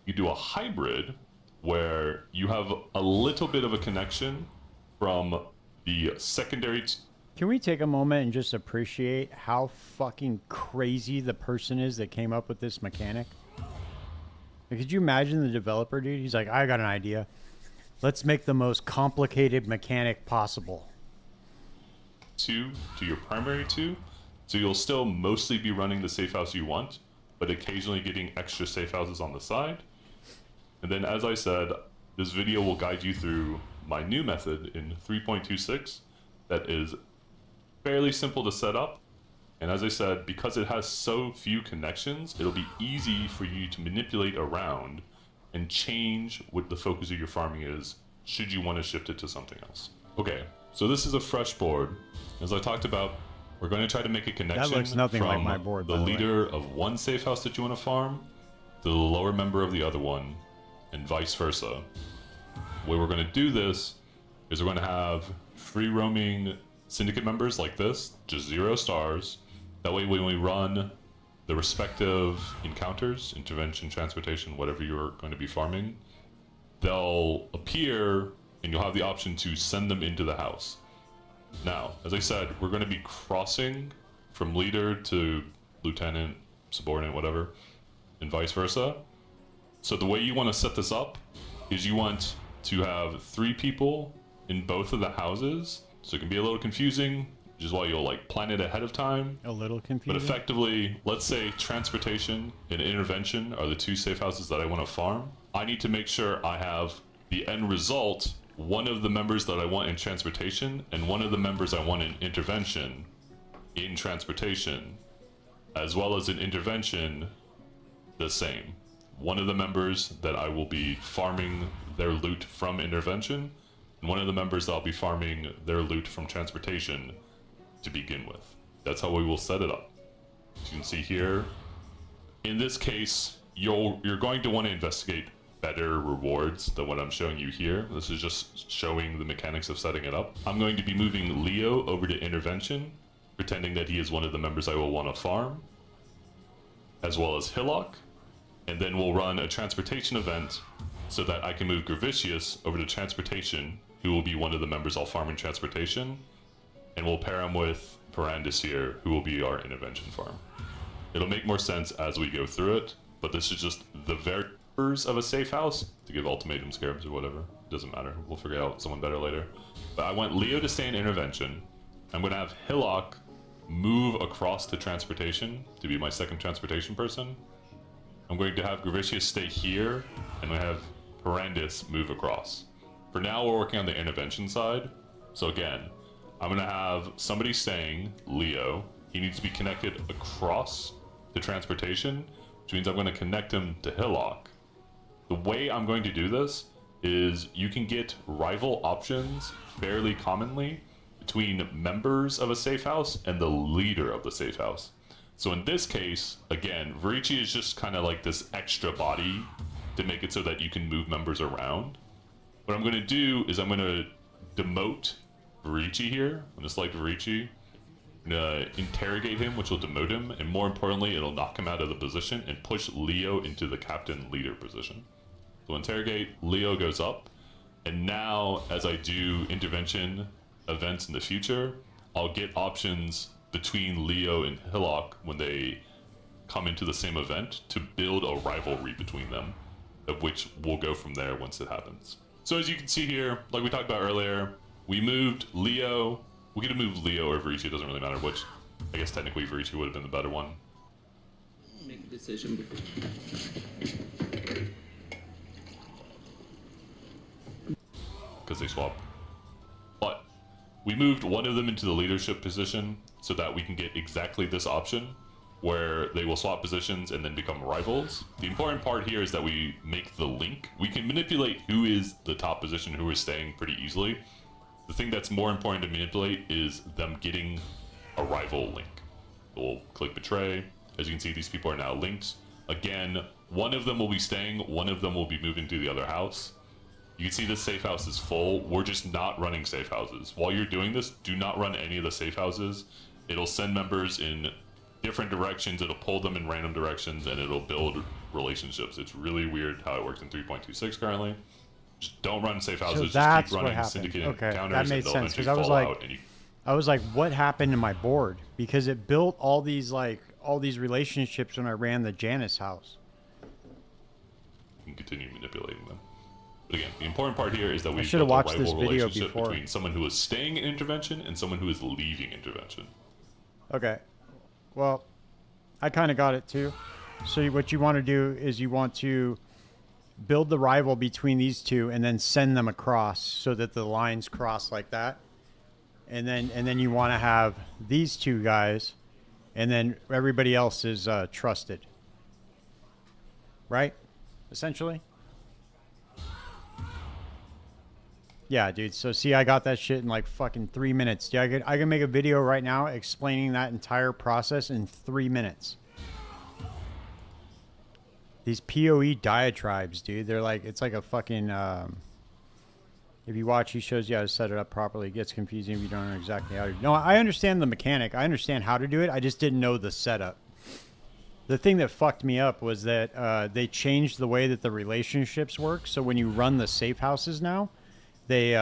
You do a hybrid where you have a little bit of a connection from the secondary. Can we take a moment and just appreciate how fucking crazy the person is that came up with this mechanic? Like, could you imagine the developer, dude? He's like, I got an idea. Let's make the most complicated mechanic possible. 2 to your primary 2, so you'll still mostly be running the safe house you want, but occasionally getting extra safe houses on the side. And then, as I said, this video will guide you through my new method in 3.26 that is fairly simple to set up. And as I said, because it has so few connections, it'll be easy for you to manipulate around and change what the focus of your farming is, should you want to shift it to something else. Okay, so this is a fresh board. As I talked about, we're going to try to make a connection that looks nothing from like my board, the leader of one safe house that you want to farm to the lower member of the other one, and vice versa. The way we're going to do this is we're going to have free roaming syndicate members like this, just 0 stars. That way when we run the respective encounters, intervention, transportation, whatever you're going to be farming, they'll appear and you'll have the option to send them into the house. Now, as I said, we're going to be crossing from leader to lieutenant, subordinate, whatever, and vice versa. So the way you want to set this up is you want to have 3 people in both of the houses. So it can be a little confusing, which is why you'll like plan it ahead of time. A little confusing. But effectively, let's say transportation and intervention are the 2 safe houses that I want to farm. I need to make sure I have the end result, one of the members that I want in transportation and one of the members I want in intervention in transportation, as well as in intervention, the same. One of the members that I will be farming their loot from intervention, and one of the members that I'll be farming their loot from transportation to begin with. That's how we will set it up. As you can see here, in this case, you're going to want to investigate better rewards than what I'm showing you here. This is just showing the mechanics of setting it up. I'm going to be moving Leo over to intervention, pretending that he is one of the members I will want to farm, as well as Hillock, and then we'll run a transportation event so that I can move Gravicius over to transportation, who will be one of the members I'll farm in transportation, and we'll pair him with Parandis here, who will be our intervention farm. It'll make more sense as we go through it, but this is just the variables of a safe house to give ultimatum scarabs or whatever. Doesn't matter. We'll figure out someone better later. But I want Leo to stay in intervention. I'm going to have Hillock move across to transportation to be my second transportation person. I'm going to have Gravicius stay here, and I have Parandis move across. For now, we're working on the intervention side. So again, I'm going to have somebody staying, Leo. He needs to be connected across to transportation, which means I'm going to connect him to Hillock. The way I'm going to do this is you can get rival options fairly commonly between members of a safe house and the leader of the safe house. So in this case, again, Verici is just kind of like this extra body to make it so that you can move members around. What I'm going to do is I'm going to demote Verici here. I'm going to select Verici. I'm going to interrogate him, which will demote him, and more importantly, it'll knock him out of the position and push Leo into the captain leader position. So interrogate, Leo goes up, and now as I do intervention events in the future, I'll get options between Leo and Hillock when they come into the same event to build a rivalry between them, of which we'll go from there once it happens. So as you can see here, like we talked about earlier, we moved Leo. We could have moved Leo or Verici, it doesn't really matter which. I guess technically Verici would have been the better one. Make a decision. Because they swap. But we moved one of them into the leadership position so that we can get exactly this option where they will swap positions and then become rivals. The important part here is that we make the link. We can manipulate who is the top position, who is staying pretty easily. The thing that's more important to manipulate is them getting a rival link. We'll click betray. As you can see, these people are now linked. Again, one of them will be staying, one of them will be moving to the other house. You can see this safe house is full. We're just not running safe houses. While you're doing this, do not run any of the safe houses. It'll send members in different directions, it'll pull them in random directions, and it'll build relationships. It's really weird how it works in 3.26 currently. Just don't run safe houses, So that's just keep running what happened. syndicated Okay, encounters, that made and they'll sense, eventually 'cause I was fall like- out, and you I was like, what happened to my board? Because it built all these relationships when I ran the Janus house. can continue manipulating them. But again, the important part here is that we should have built a watched this rival video relationship before. between someone who is staying in intervention and someone who is leaving intervention. Okay. Well, I kind of got it too. So what you want to do is you want to build the rival between these two and then send them across so that the lines cross like that. And then you want to have these two guys, and then everybody else is trusted. Right? Essentially. Yeah, dude. So see, I got that shit in like fucking 3 minutes. Dude, I can make a video right now explaining that entire process in 3 minutes. These PoE diatribes, dude. They're like, it's like a fucking, if you watch, he shows you how to set it up properly. It gets confusing if you don't know exactly how to. No, I understand the mechanic. I understand how to do it. I just didn't know the setup. The thing that fucked me up was that they changed the way that the relationships work. So when you run the safe houses now, They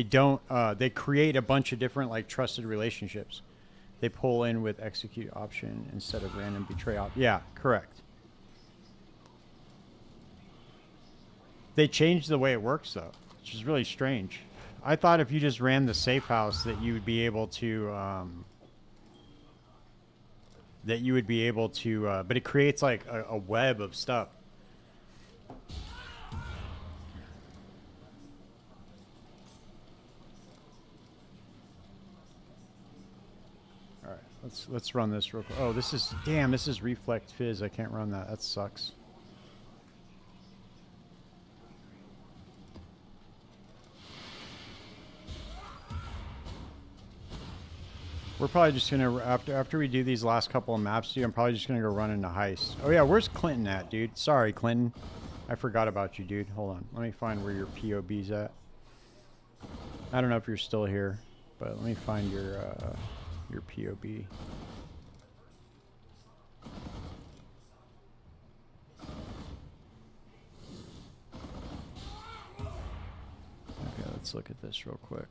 don't they create a bunch of different like trusted relationships. They pull in with execute option instead of random betray op. Yeah, correct. They changed the way it works though, which is really strange. I thought if you just ran the safe house that you would be able to but it creates like a web of stuff. All right, let's run this real quick. Oh, this is reflect fizz. I can't run that. That sucks. We're probably just gonna after we do these last couple of maps, dude. I'm probably just gonna go run into Heist. Oh yeah, where's Clinton at, dude? Sorry, Clinton. I forgot about you, dude. Hold on. Let me find where your POB's at. I don't know if you're still here, but let me find your POB. Okay, let's look at this real quick.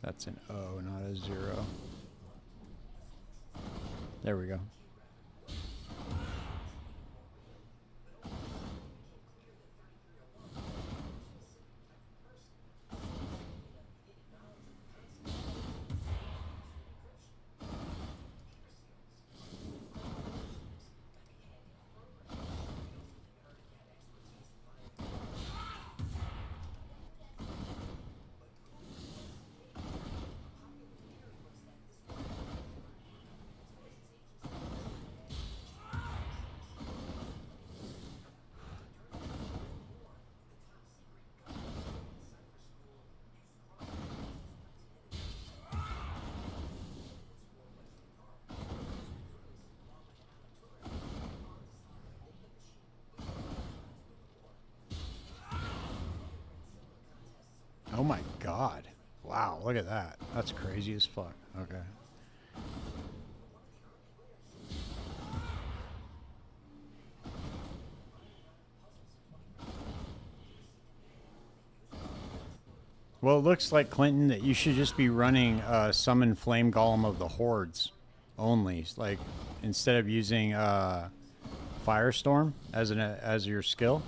That's an O, not a 0. There we go. Oh my god. Wow, look at that. That's crazy as fuck. Okay. Well, it looks like, Clinton, that you should just be running Summon Flame Golem of the Hordes only. Like, instead of using Firestorm as your skill.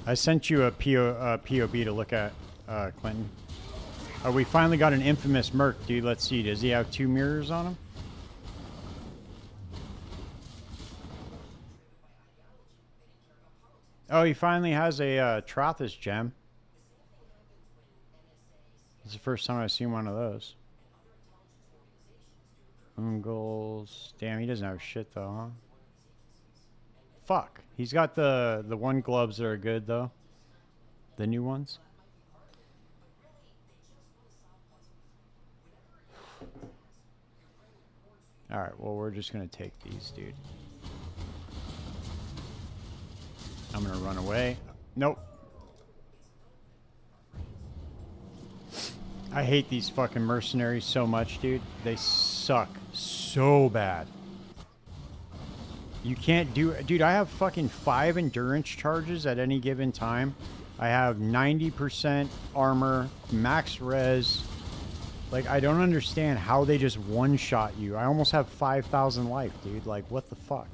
I sent you a POB to look at, Clinton. We finally got an infamous Merc, dude. Let's see. Does he have 2 mirrors on him? Oh, he finally has a Trothus gem. It's the first time I've seen one of those. Ungles. Damn, he doesn't have shit though, huh? Fuck. He's got the one gloves that are good though. The new ones. Alright, well we're just gonna take these, dude. I'm gonna run away. Nope. I hate these fucking mercenaries so much, dude. They suck so bad. You can't do... Dude, I have fucking 5 endurance charges at any given time. I have 90% armor, max res. Like, I don't understand how they just one-shot you. I almost have 5,000 life, dude. Like, what the fuck?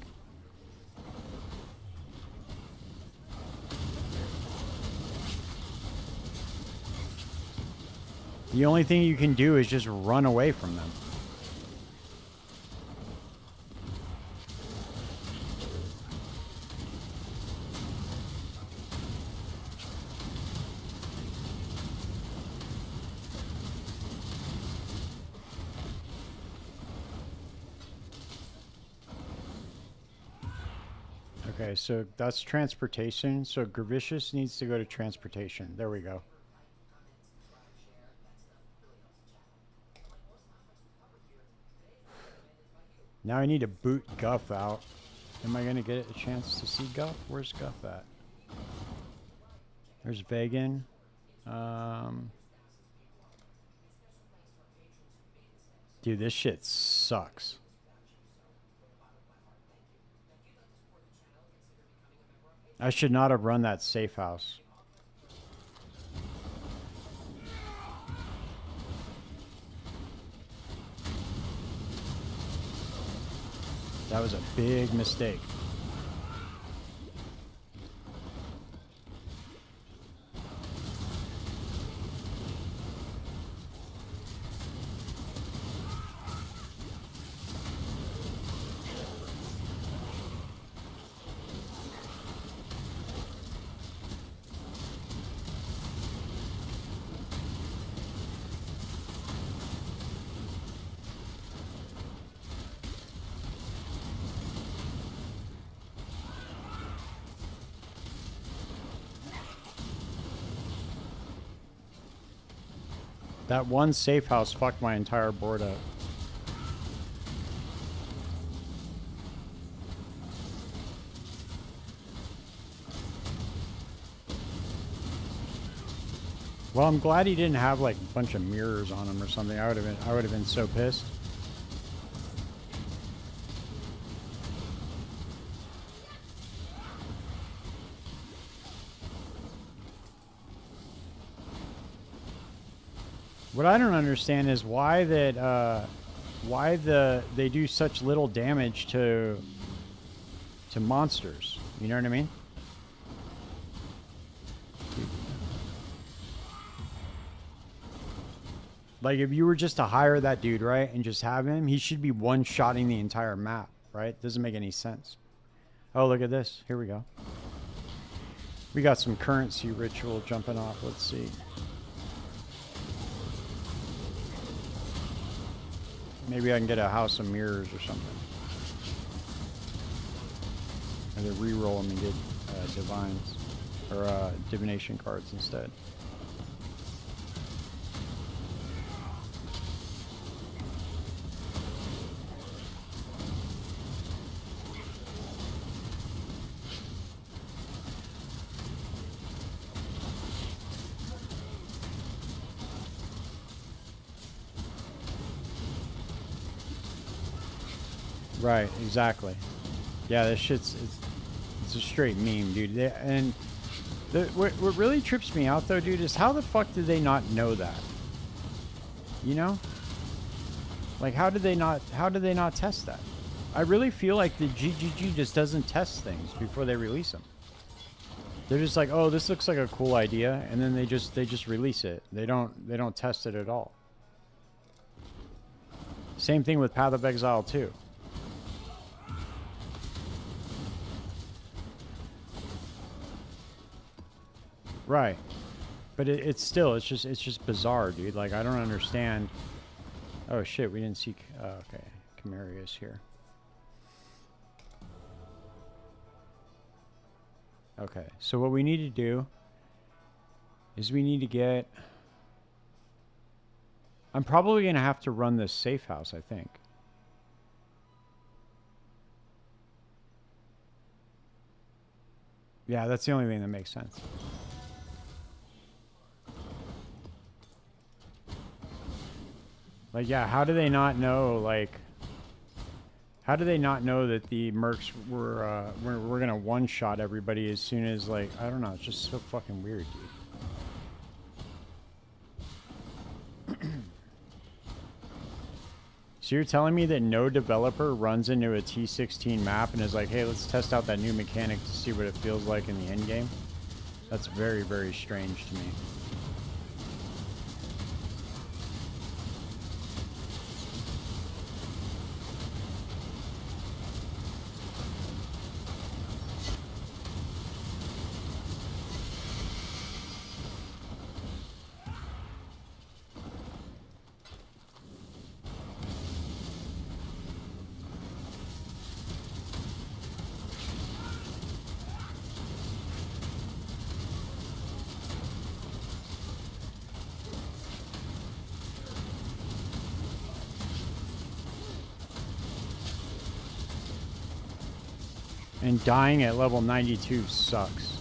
The only thing you can do is just run away from them. Okay, so that's transportation. So Gravicious needs to go to transportation. There we go. Now I need to boot Guff out. Am I going to get a chance to see Guff? Where's Guff at? There's Vagan. Dude, this shit sucks. I should not have run that safe house. That was a big mistake. That one safe house fucked my entire board up. Well, I'm glad he didn't have like a bunch of mirrors on him or something. I would have been so pissed. What I don't understand is why they do such little damage to monsters. You know what I mean? Like if you were just to hire that dude, right, and just have him, he should be one-shotting the entire map, right? Doesn't make any sense. Oh, look at this. Here we go. We got some currency ritual jumping off. Let's see. Maybe I can get a house of mirrors or something. Or they re-roll them and get divines. Or divination cards instead. Right, exactly. Yeah, this shit's it's a straight meme, dude. What really trips me out though, dude, is how the fuck did they not know that? You know? Like how did they not test that? I really feel like the GGG just doesn't test things before they release them. They're just like, "Oh, this looks like a cool idea," and then they just release it. They don't test it at all. Same thing with Path of Exile 2. Right, but it's just bizarre, dude. Like I don't understand. Oh shit, we didn't see. Okay, Camaria's here. Okay, so what we need to do is we need to get. I'm probably gonna have to run this safe house, I think. Yeah, that's the only thing that makes sense. Like, yeah, how do they not know, like... How do they not know that the mercs were gonna one-shot everybody as soon as, like... I don't know, it's just so fucking weird, dude. So you're telling me that no developer runs into a T16 map and is like, hey, let's test out that new mechanic to see what it feels like in the endgame? That's very, very strange to me. And dying at level 92 sucks.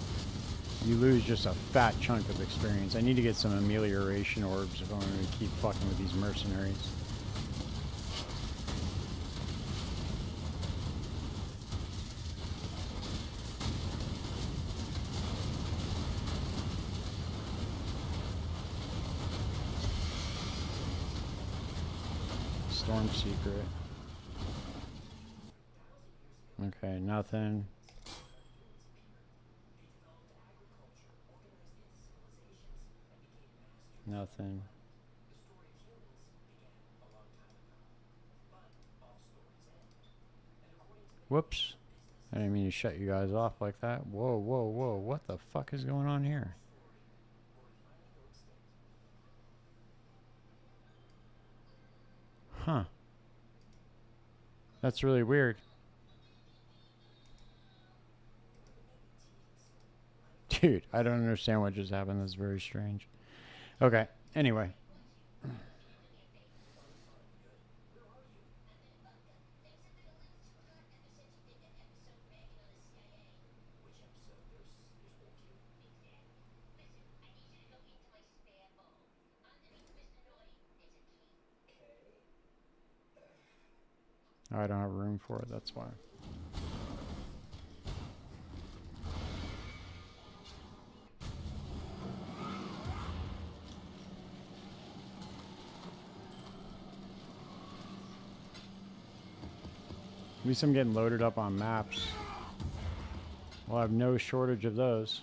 You lose just a fat chunk of experience. I need to get some amelioration orbs if I'm going to keep fucking with these mercenaries. Storm secret. Okay, nothing. Nothing. Whoops. I didn't mean to shut you guys off like that. Whoa, whoa, whoa. What the fuck is going on here? Huh. That's really weird. Dude, I don't understand what just happened. That's very strange. Okay, anyway. I don't have room for it, that's why. At least I'm getting loaded up on maps. Well, I have no shortage of those.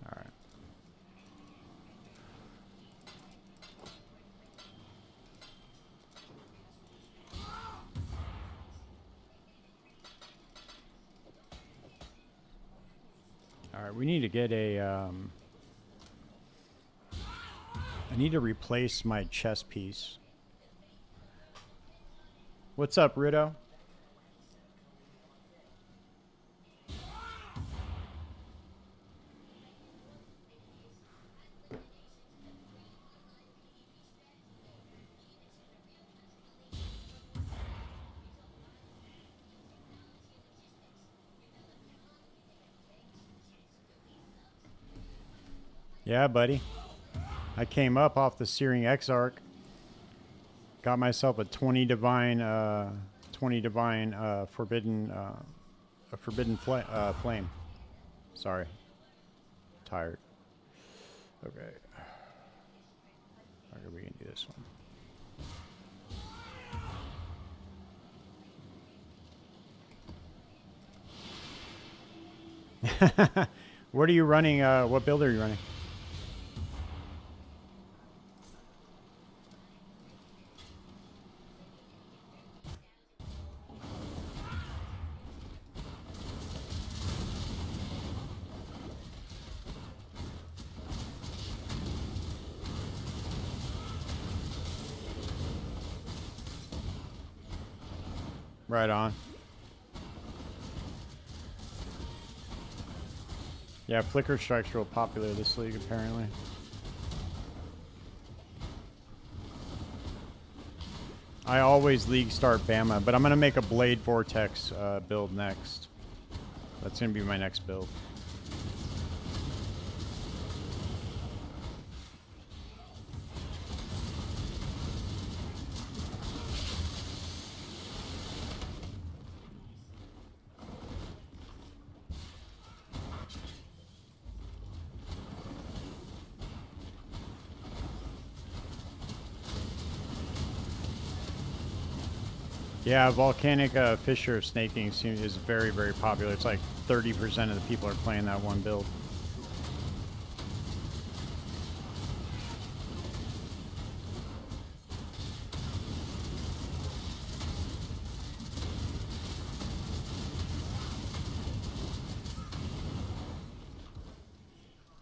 Alright. Alright, we need to get a, I need to replace my chess piece. What's up, Rito? Yeah, buddy. I came up off the Searing Exarch. Got myself a 20 divine forbidden flame. Sorry. Tired. Okay. Okay, we can do this one. What are you running? What build are you running? Right on. Yeah, Flicker Strike's real popular this league, apparently. I always league start BAMA, but I'm going to make a Blade Vortex build next. That's going to be my next build. Yeah, Volcanic Fissure Snaking is very, very popular. It's like 30% of the people are playing that one build.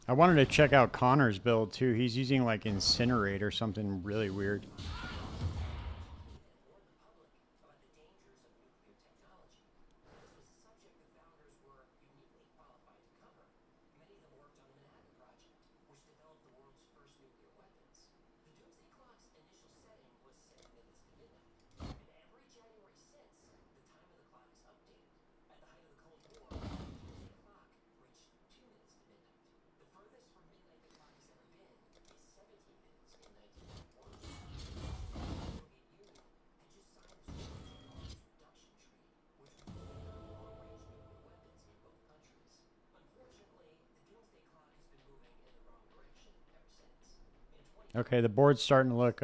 I wanted to check out Connor's build too. He's using like Incinerate or something really weird. Okay, the board's starting to look.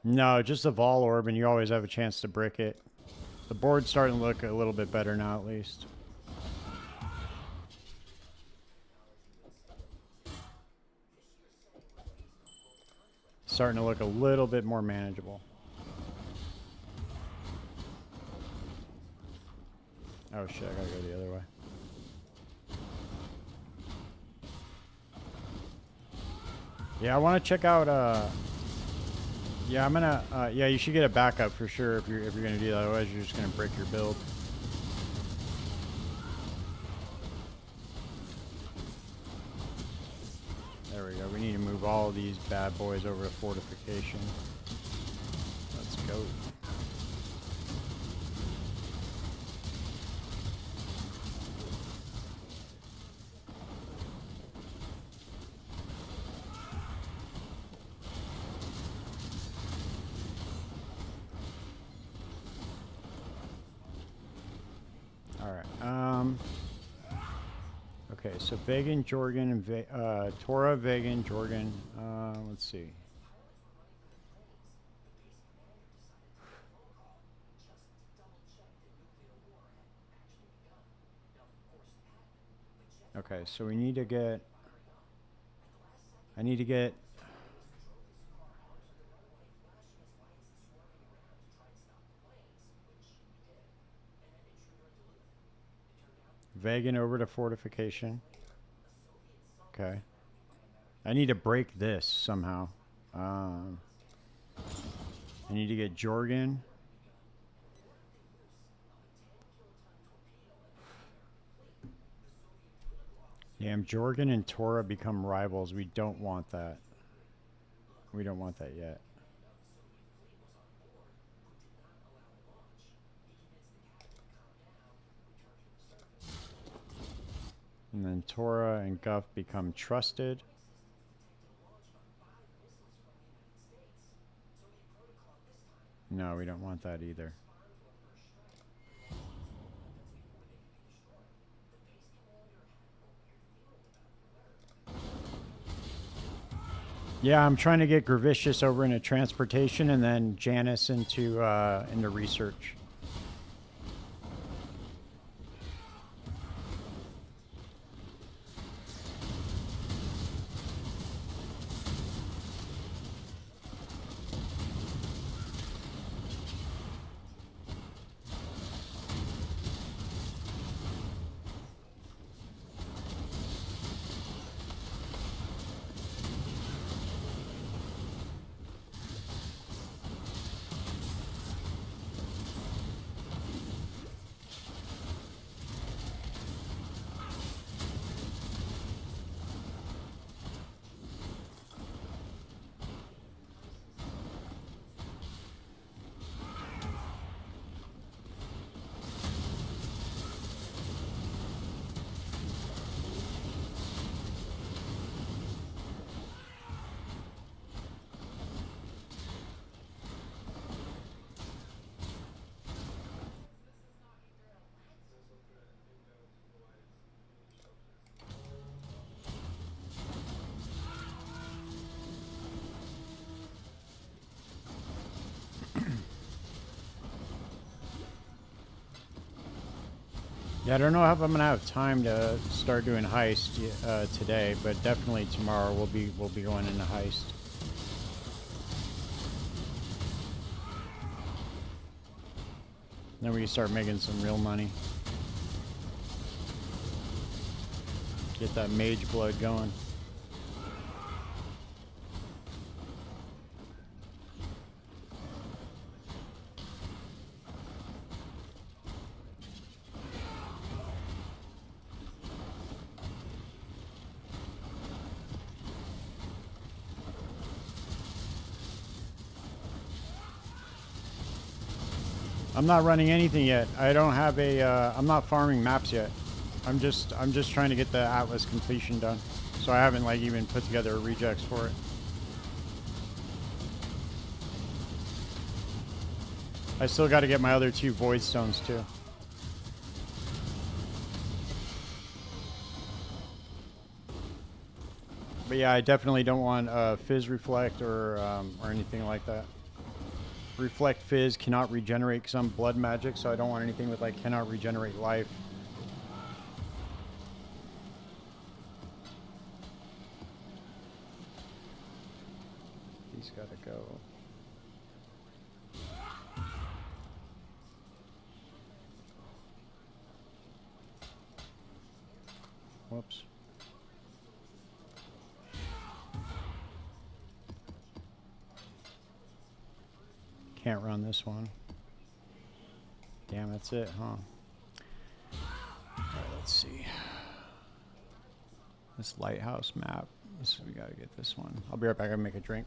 No, just a vol orb, and you always have a chance to brick it. The board's starting to look a little bit better now, at least. Starting to look a little bit more manageable. Oh shit, I gotta go the other way. Yeah, I want to check out. Yeah, I'm gonna. Yeah, you should get a backup for sure if you're gonna do that. Otherwise, you're just gonna break your build. There we go. We need to move all these bad boys over to fortification. Let's go. Okay, so Vegan, Jorgen, and Tora, Vegan, Jorgen. Let's see. Okay, so we need to get. I need to get. Vegan over to fortification. Okay. I need to break this somehow. I need to get Jorgen. Damn, Jorgen and Tora become rivals. We don't want that. We don't want that yet. And then Tora and Guff become trusted. No, we don't want that either. Yeah, I'm trying to get Gravicious over into transportation and then Janice into research. Yeah, I don't know if I'm gonna have time to start doing Heist today, but definitely tomorrow we'll be going into Heist. Then we can start making some real money. Get that mage blood going. I'm not running anything yet. I don't have a. I'm not farming maps yet. I'm just trying to get the Atlas completion done. So I haven't like even put together a regex for it. I still got to get my other 2 void stones too. But yeah, I definitely don't want Fizz Reflect or anything like that. Reflect Fizz cannot regenerate because I'm blood magic, so I don't want anything with like cannot regenerate life. He's gotta go. Whoops. Can't run this one. Damn, that's it, huh? Alright, let's see. This lighthouse map. We gotta get this one. I'll be right back. I gotta make a drink.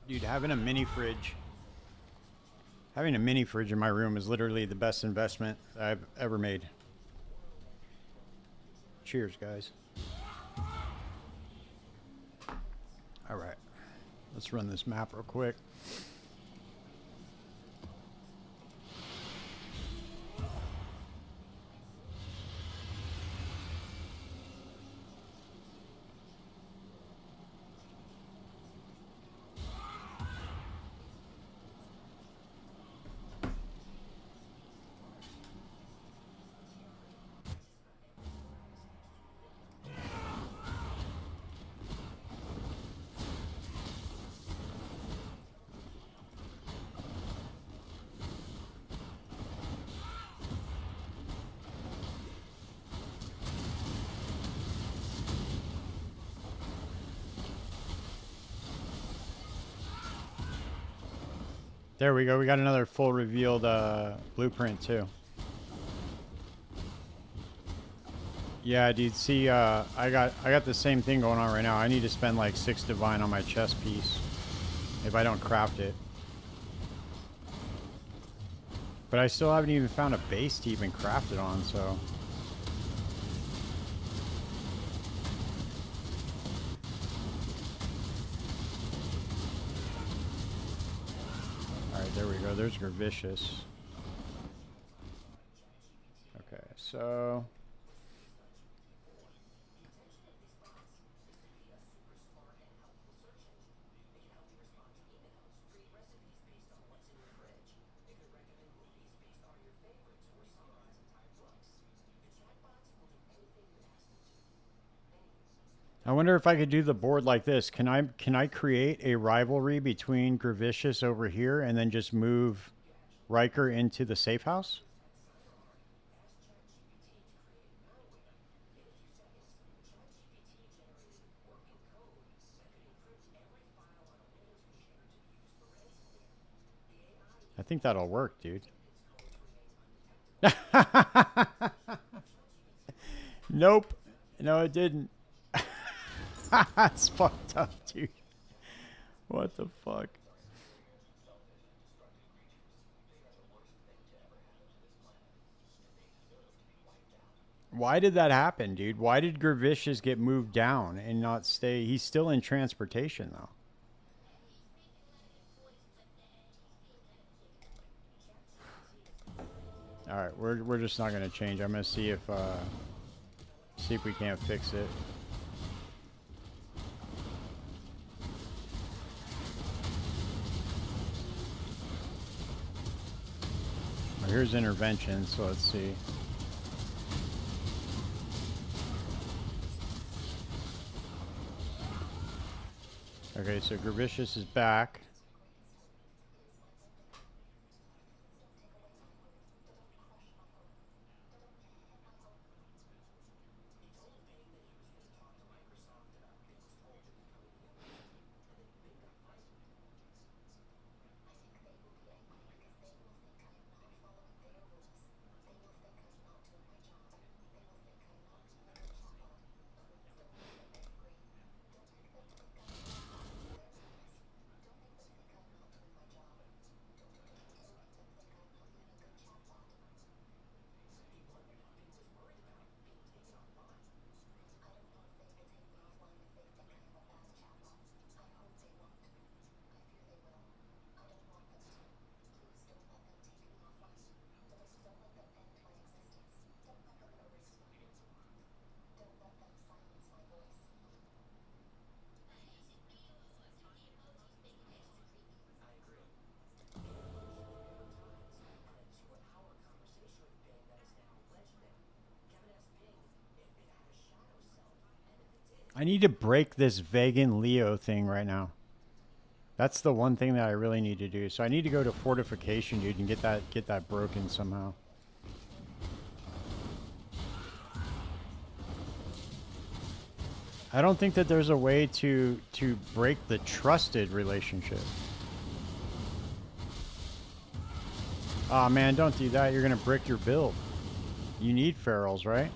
Dude, having a mini fridge in my room is literally the best investment I've ever made. Cheers, guys. All right, let's run this map real quick. There we go. We got another full revealed blueprint too. Yeah, dude. See, I got the same thing going on right now. I need to spend like 6 divine on my chest piece if I don't craft it. But I still haven't even found a base to even craft it on. So. There we go. There's Gravicious. Okay, so I wonder if I could do the board like this. Can I create a rivalry between Gravicious over here and then just move Riker into the safe house? I think that'll work, dude. Nope. No, it didn't. That's fucked up, dude. What the fuck? Why did that happen, dude? Why did Gravicious get moved down and not stay? He's still in transportation, though. All right, we're just not gonna change. I'm gonna see if we can't fix it. Well, here's intervention, so let's see. Okay, so Gravicious is back. I need to break this Vegan Leo thing right now. That's the one thing that I really need to do. So I need to go to fortification, dude, and get that broken somehow. I don't think that there's a way to break the trusted relationship. Aw, man, don't do that. You're gonna brick your build. You need ferals, right?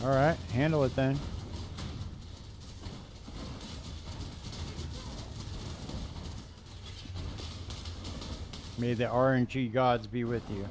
Alright, handle it then. May the RNG gods be with you.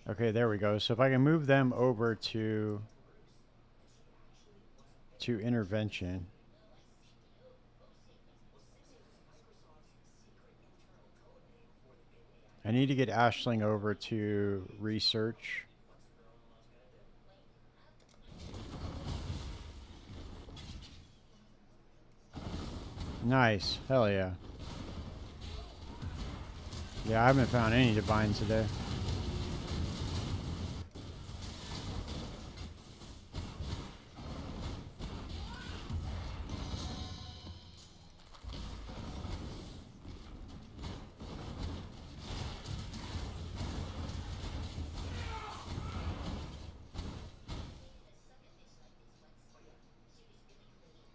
Okay, there we go. So if I can move them over to intervention. I need to get Ashling over to research. Nice. Hell yeah. Yeah, I haven't found any divines today.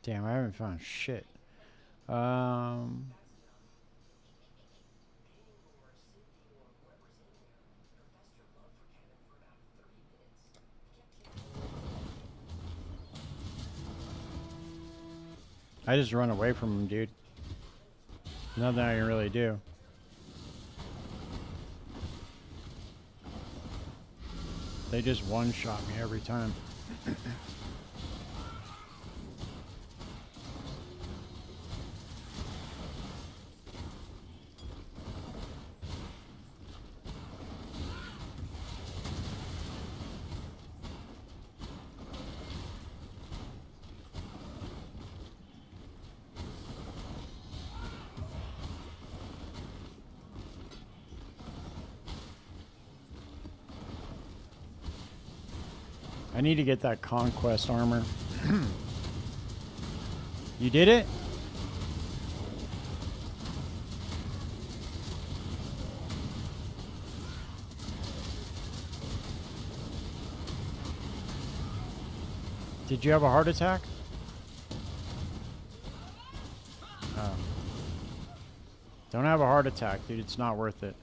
Damn, I haven't found shit. I just run away from them, dude. Nothing I can really do. They just one-shot me every time. I need to get that conquest armor. You did it? Did you have a heart attack? Oh. Don't have a heart attack, dude. It's not worth it.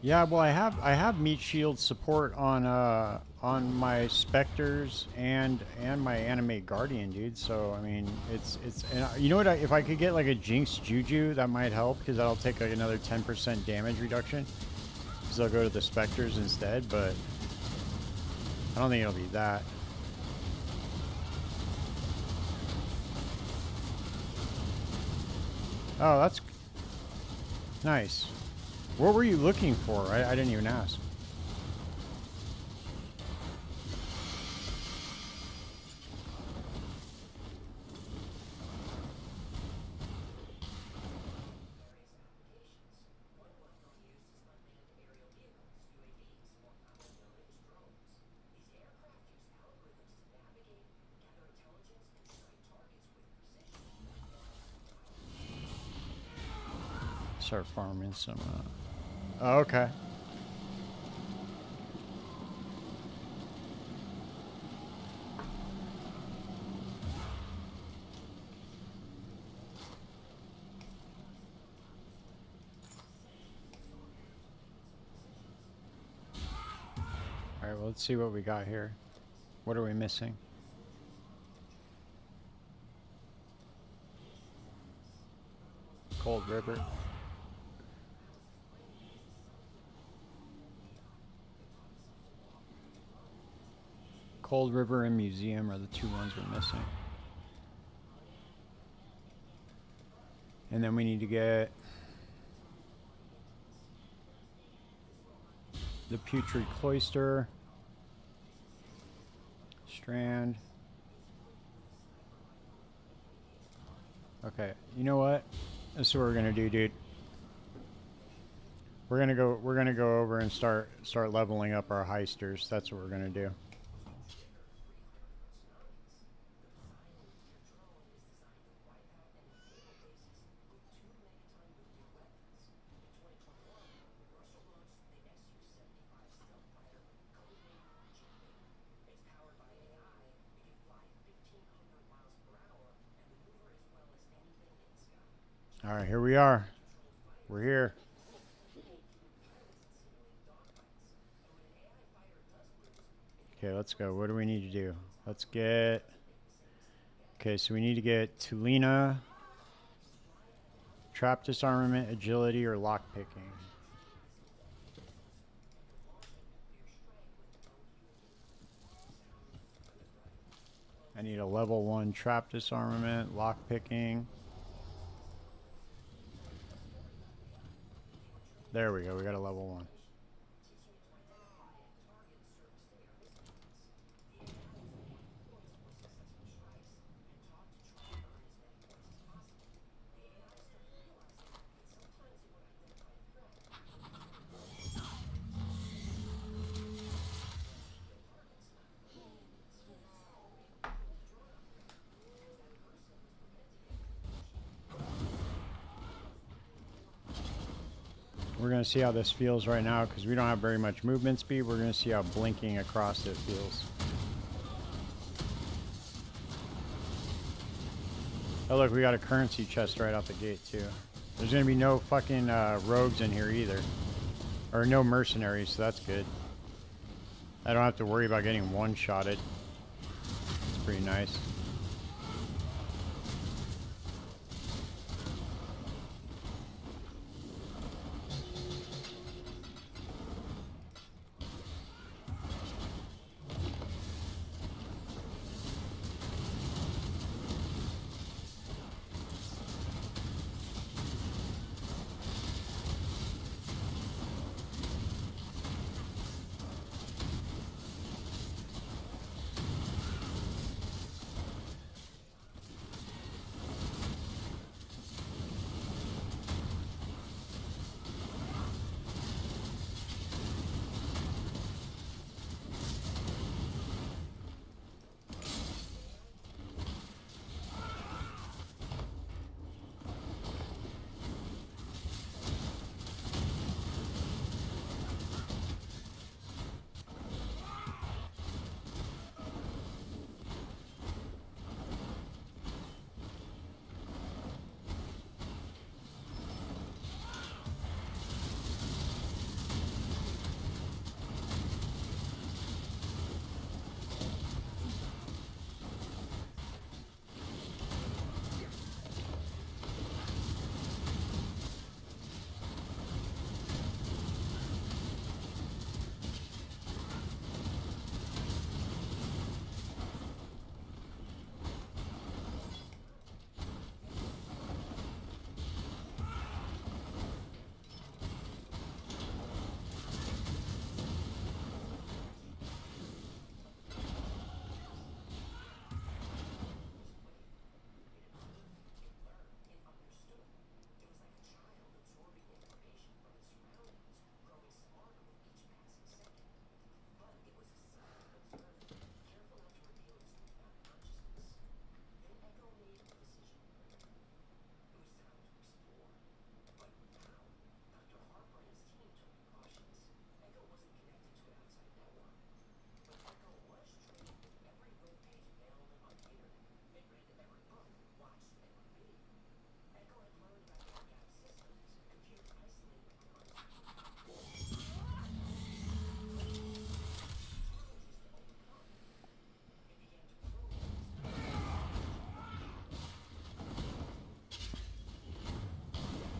Yeah, well, I have meat shield support on my specters and my animate guardian, dude. So I mean, it's and you know what? If I could get like a jinx juju, that might help because that'll take like another 10% damage reduction. Because I'll go to the specters instead, but I don't think it'll be that. Oh, that's nice. What were you looking for? I didn't even ask. Start farming some. Oh, okay. All right. Well, let's see what we got here. What are we missing? Cold River. Cold River and Museum are the two ones we're missing. And then we need to get the Putrid Cloister, Strand. Okay, you know what? This is what we're gonna do, dude. We're gonna go over and start leveling up our heisters. That's what we're gonna do. All right, here we are. We're here. Okay, let's go. What do we need to do? Let's get... Okay, so we need to get Tulina, Trap Disarmament, Agility, or Lockpicking. I need a level 1 Trap Disarmament, Lockpicking. There we go, we got a level 1. We're going to see how this feels right now because we don't have very much movement speed. We're going to see how blinking across it feels. Oh look, we got a currency chest right out the gate too. There's going to be no fucking rogues in here either. Or no mercenaries, so that's good. I don't have to worry about getting one-shotted. It's pretty nice.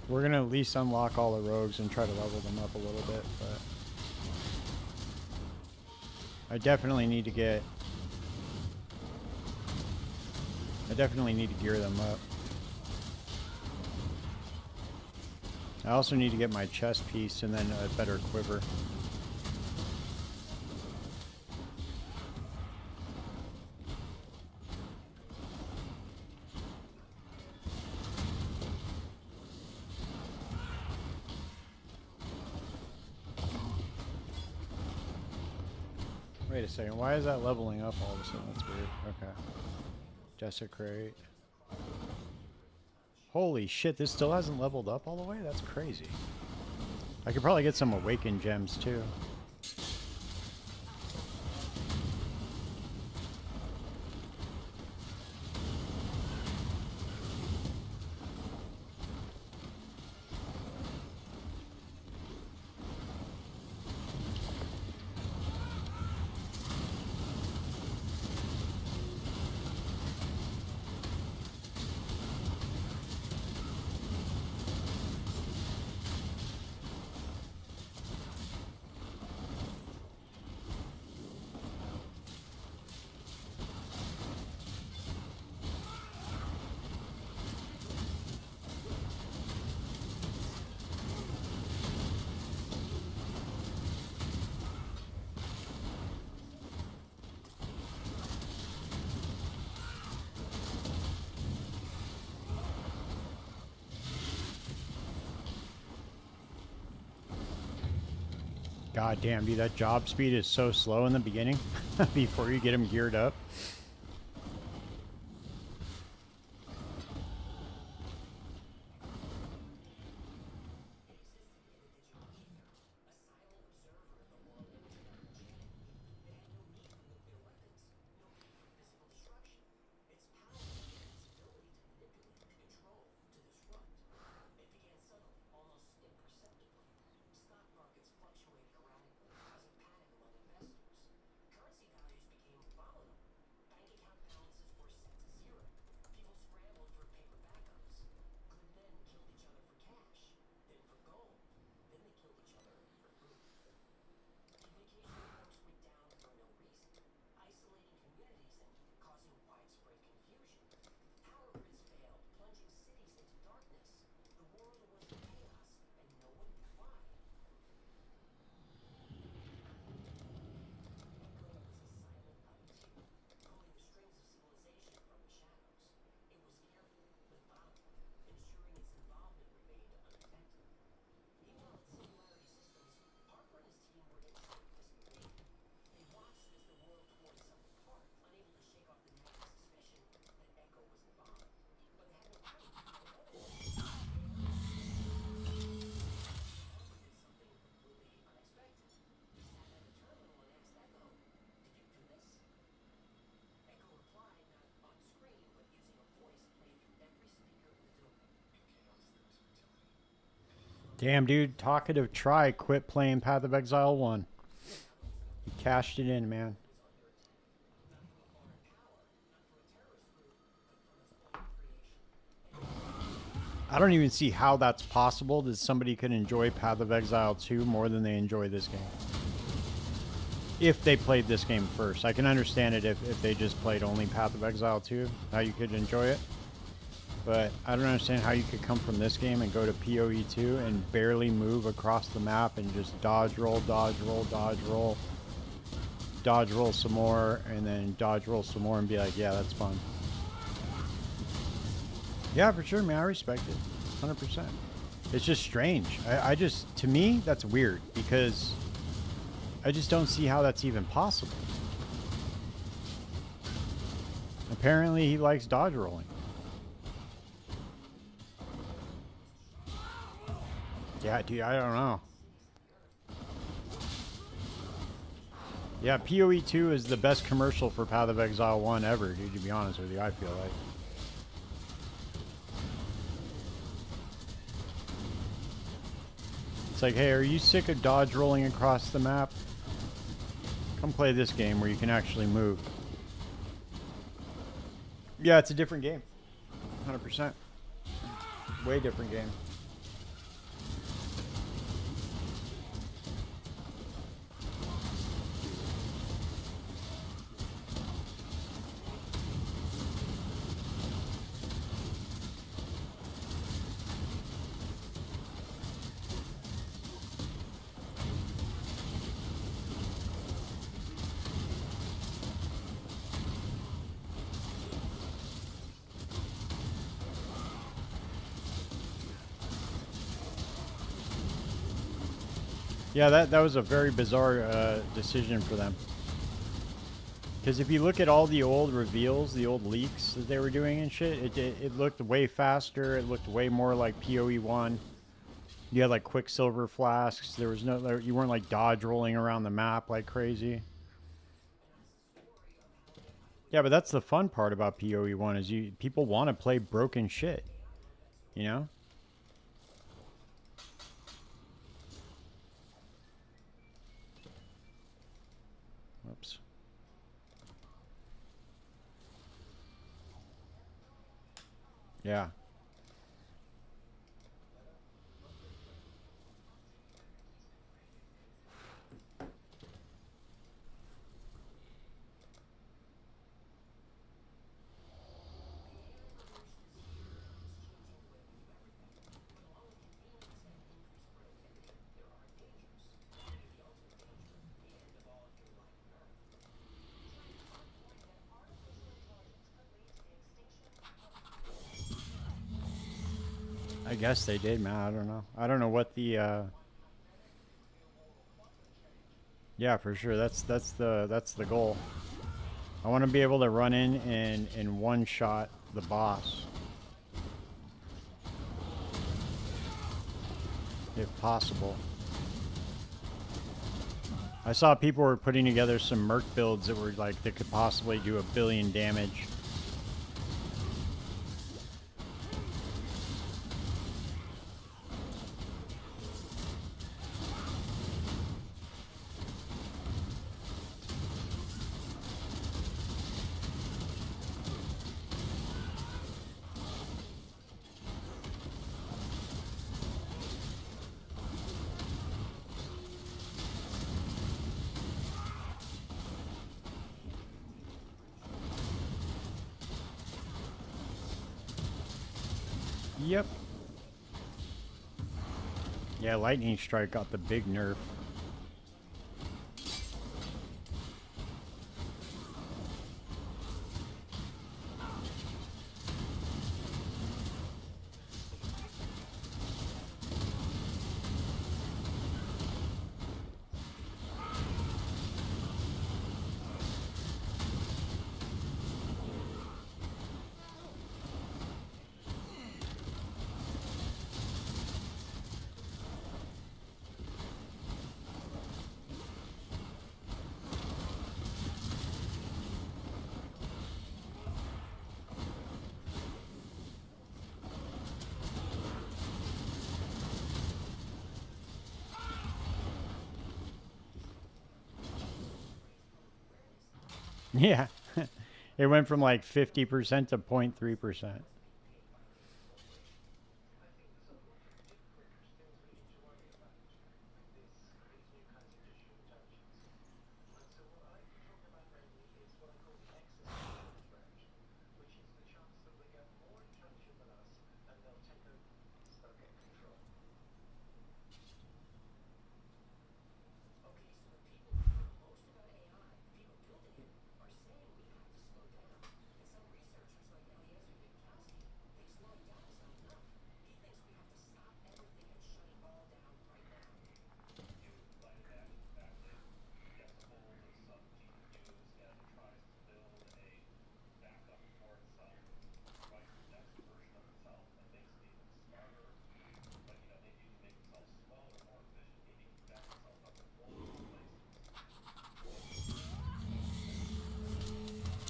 We're going to at least unlock all the rogues and try to level them up a little bit, but I definitely need to gear them up. I also need to get my chest piece and then a better quiver. Wait a second, why is that leveling up all of a sudden? That's weird. Okay. Desecrate. Holy shit, this still hasn't leveled up all the way? That's crazy. I could probably get some awakened gems too. God damn, dude, that job speed is so slow in the beginning before you get him geared up. Damn, dude, talkative try quit playing Path of Exile 1. He cashed it in, man. I don't even see how that's possible that somebody could enjoy Path of Exile 2 more than they enjoy this game. If they played this game first. I can understand it if they just played only Path of Exile 2, how you could enjoy it. But I don't understand how you could come from this game and go to PoE 2 and barely move across the map and just dodge roll, dodge roll, dodge roll, dodge roll some more, and then dodge roll some more and be like, yeah, that's fun. Yeah, for sure, man. I respect it. 100%. It's just strange. I just, to me, that's weird because I just don't see how that's even possible. Apparently, he likes dodge rolling. Yeah, dude, I don't know. Yeah, PoE 2 is the best commercial for Path of Exile 1 ever, dude, to be honest with you, I feel like. It's like, hey, are you sick of dodge rolling across the map? Come play this game where you can actually move. Yeah, it's a different game. 100%. Way different game. Yeah, that was a very bizarre decision for them. Because if you look at all the old reveals, the old leaks that they were doing and shit, it looked way faster. It looked way more like PoE1. You had like Quicksilver flasks. There was no, you weren't like dodge rolling around the map like crazy. Yeah, but that's the fun part about PoE1 is people want to play broken shit, you know? Whoops. Yeah. I guess they did, man. I don't know. I don't know what the yeah, for sure. That's the goal. I want to be able to run in and one shot the boss. If possible. I saw people were putting together some merc builds that were like that could possibly do 1 billion damage. Yep. Yeah, lightning strike got the big nerf. Yeah. It went from like 50% to 0.3%.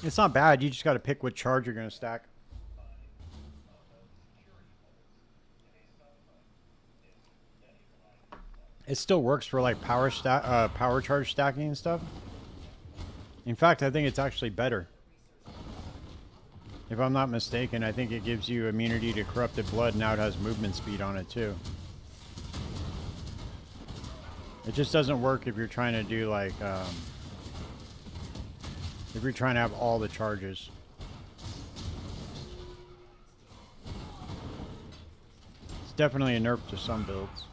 It's not bad. You just got to pick what charge you're going to stack. It still works for like power charge stacking and stuff. In fact, I think it's actually better. If I'm not mistaken, I think it gives you immunity to corrupted blood. Now it has movement speed on it too. It just doesn't work if you're trying to do like if you're trying to have all the charges. It's definitely a nerf to some builds.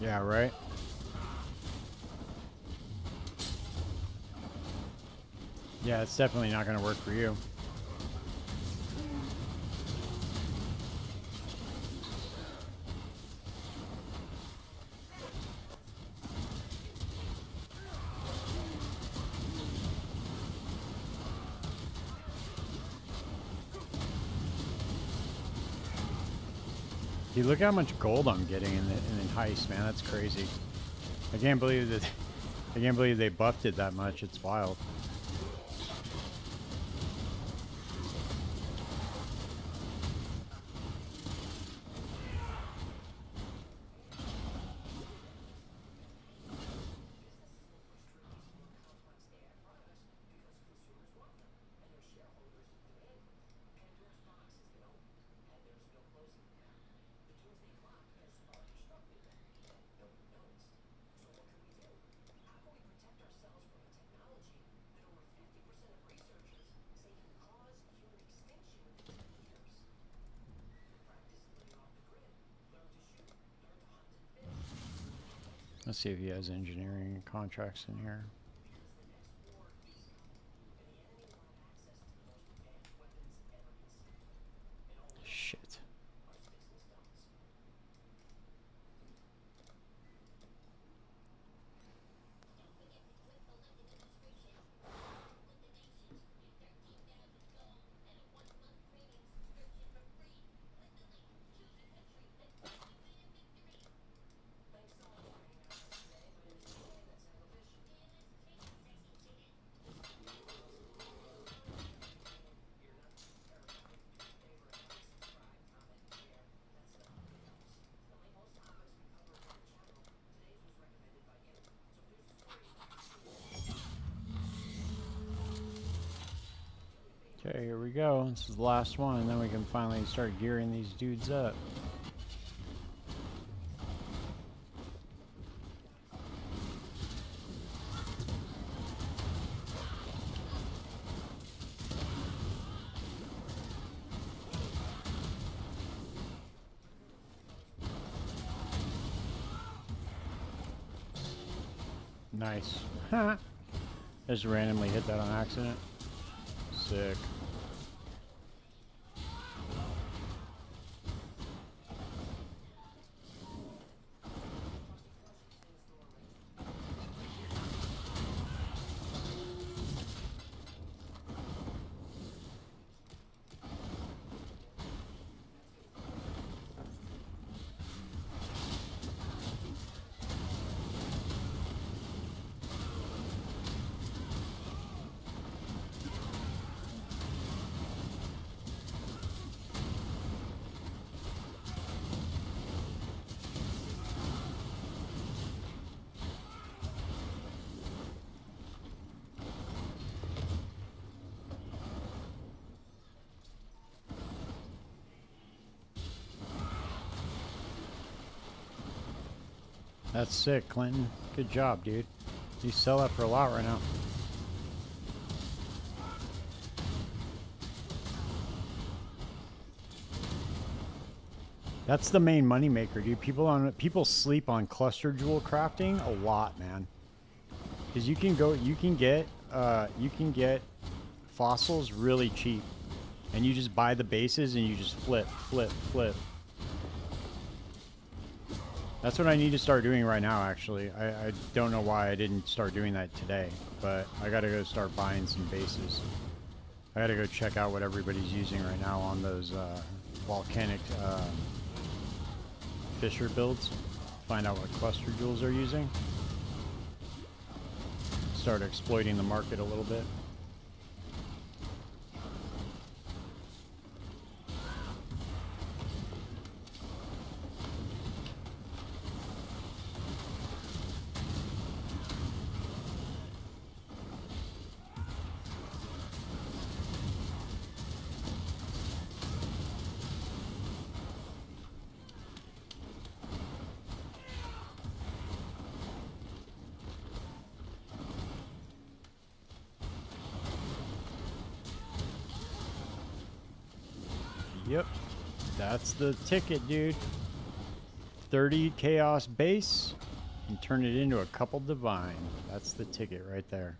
Yeah, right? Yeah, it's definitely not going to work for you. Dude, look how much gold I'm getting in Heist, man. That's crazy. I can't believe that. I can't believe they buffed it that much. It's wild. Let's see if he has engineering contracts in here. Shit. Okay, here we go. This is the last one, and then we can finally start gearing these dudes up. Nice. Just randomly hit that on accident. Sick. That's sick, Clinton. Good job, dude. You sell that for a lot right now. That's the main moneymaker, dude. People sleep on cluster jewel crafting a lot, man. Because you can get fossils really cheap, and you just buy the bases and you just flip. That's what I need to start doing right now, actually. I don't know why I didn't start doing that today, but I gotta go start buying some bases. I gotta go check out what everybody's using right now on those volcanic Fisher builds. Find out what cluster jewels they're using. Start exploiting the market a little bit. Yep, that's the ticket, dude. 30 chaos base and turn it into a couple divine. That's the ticket right there.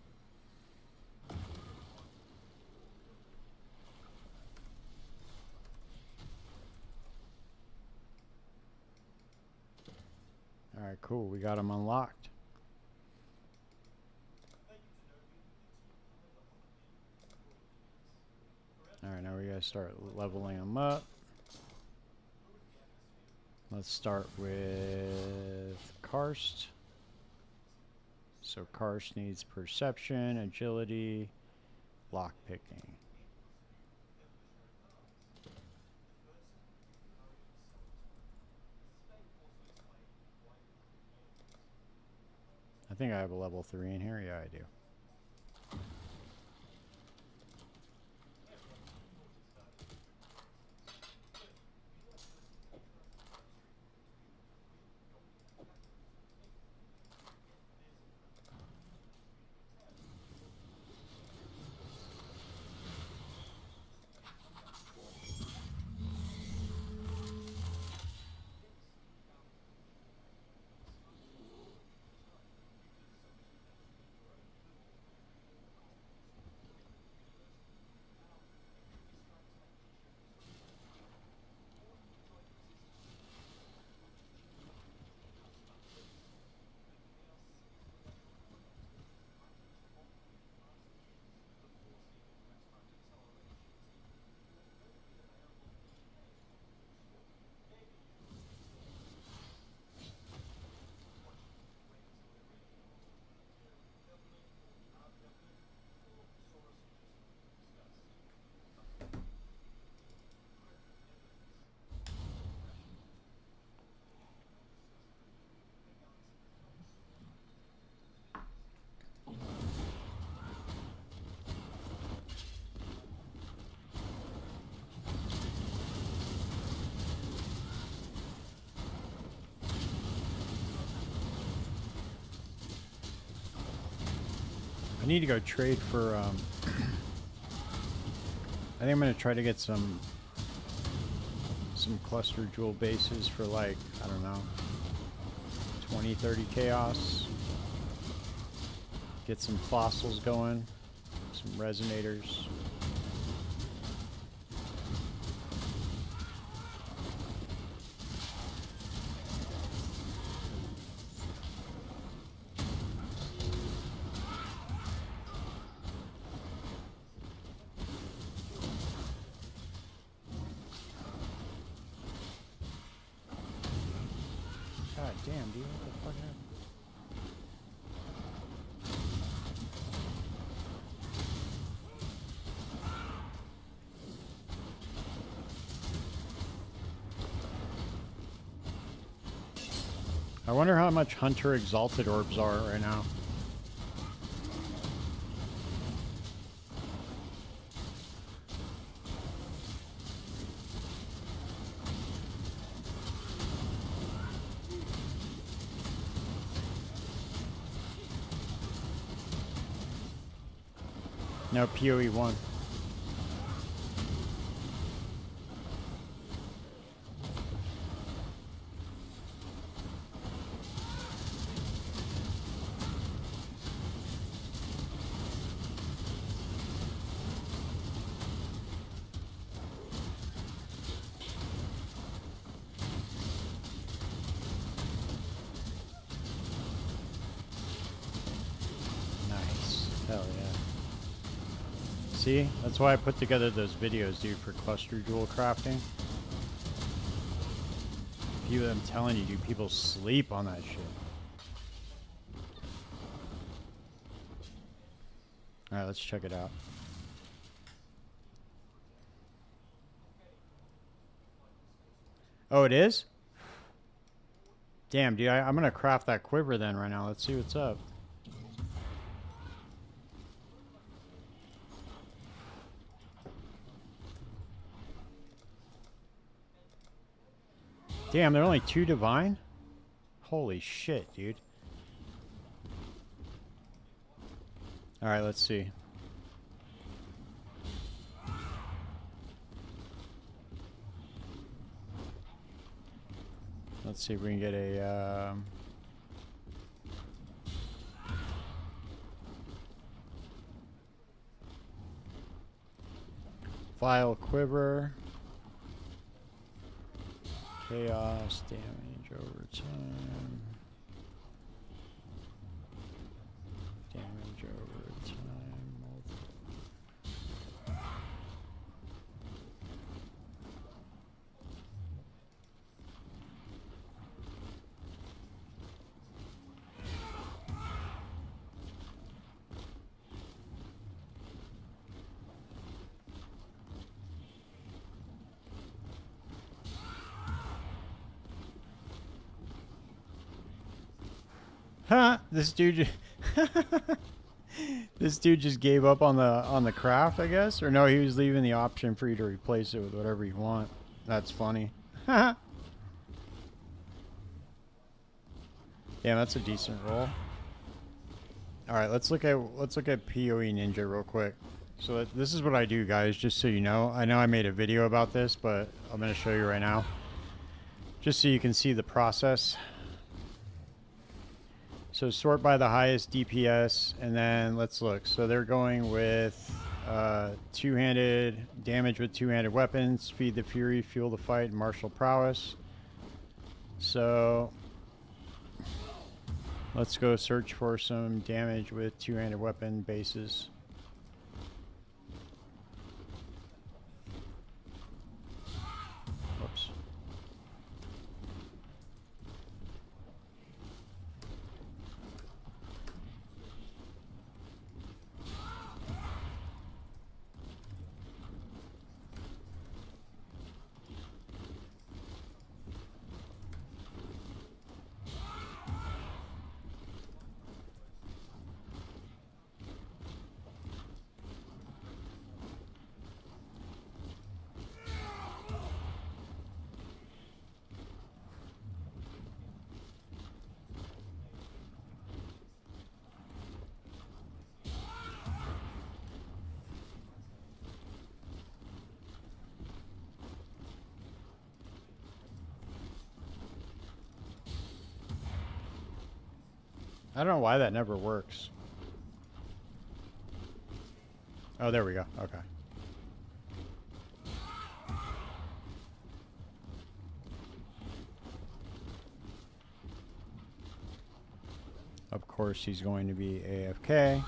Alright, cool. We got them unlocked. Alright, now we gotta start leveling them up. Let's start with Karst. So Karst needs perception, agility, lockpicking. I think I have a level 3 in here. Yeah, I do. I need to go trade for, I think I'm going to try to get some cluster jewel bases for like, I don't know, 20, 30 chaos. Get some fossils going, some resonators. God damn, dude, what the fuck happened? I wonder how much Hunter Exalted orbs are right now. No, PoE 1. Nice. Hell yeah. See? That's why I put together those videos, dude, for cluster jewel crafting. People, I'm telling you, dude, people sleep on that shit. Alright, let's check it out. Oh, it is? Damn, dude, I'm gonna craft that quiver then right now. Let's see what's up. Damn, they're only 2 divine? Holy shit, dude. Alright, let's see. Let's see if we can get a... Vile Quiver. Chaos, damage over time. Damage over time. Huh? This dude this dude just gave up on the craft, I guess? Or no, he was leaving the option for you to replace it with whatever you want. That's funny. Damn, that's a decent roll. Alright, let's look at PoE Ninja real quick. So this is what I do, guys, just so you know. I know I made a video about this, but I'm gonna show you right now. Just so you can see the process. So sort by the highest DPS, and then let's look. So they're going with two-handed, damage with two-handed weapons, feed the fury, fuel the fight, and martial prowess. So let's go search for some damage with two-handed weapon bases. Whoops. I don't know why that never works. Oh, there we go. Okay. Of course, he's going to be AFK.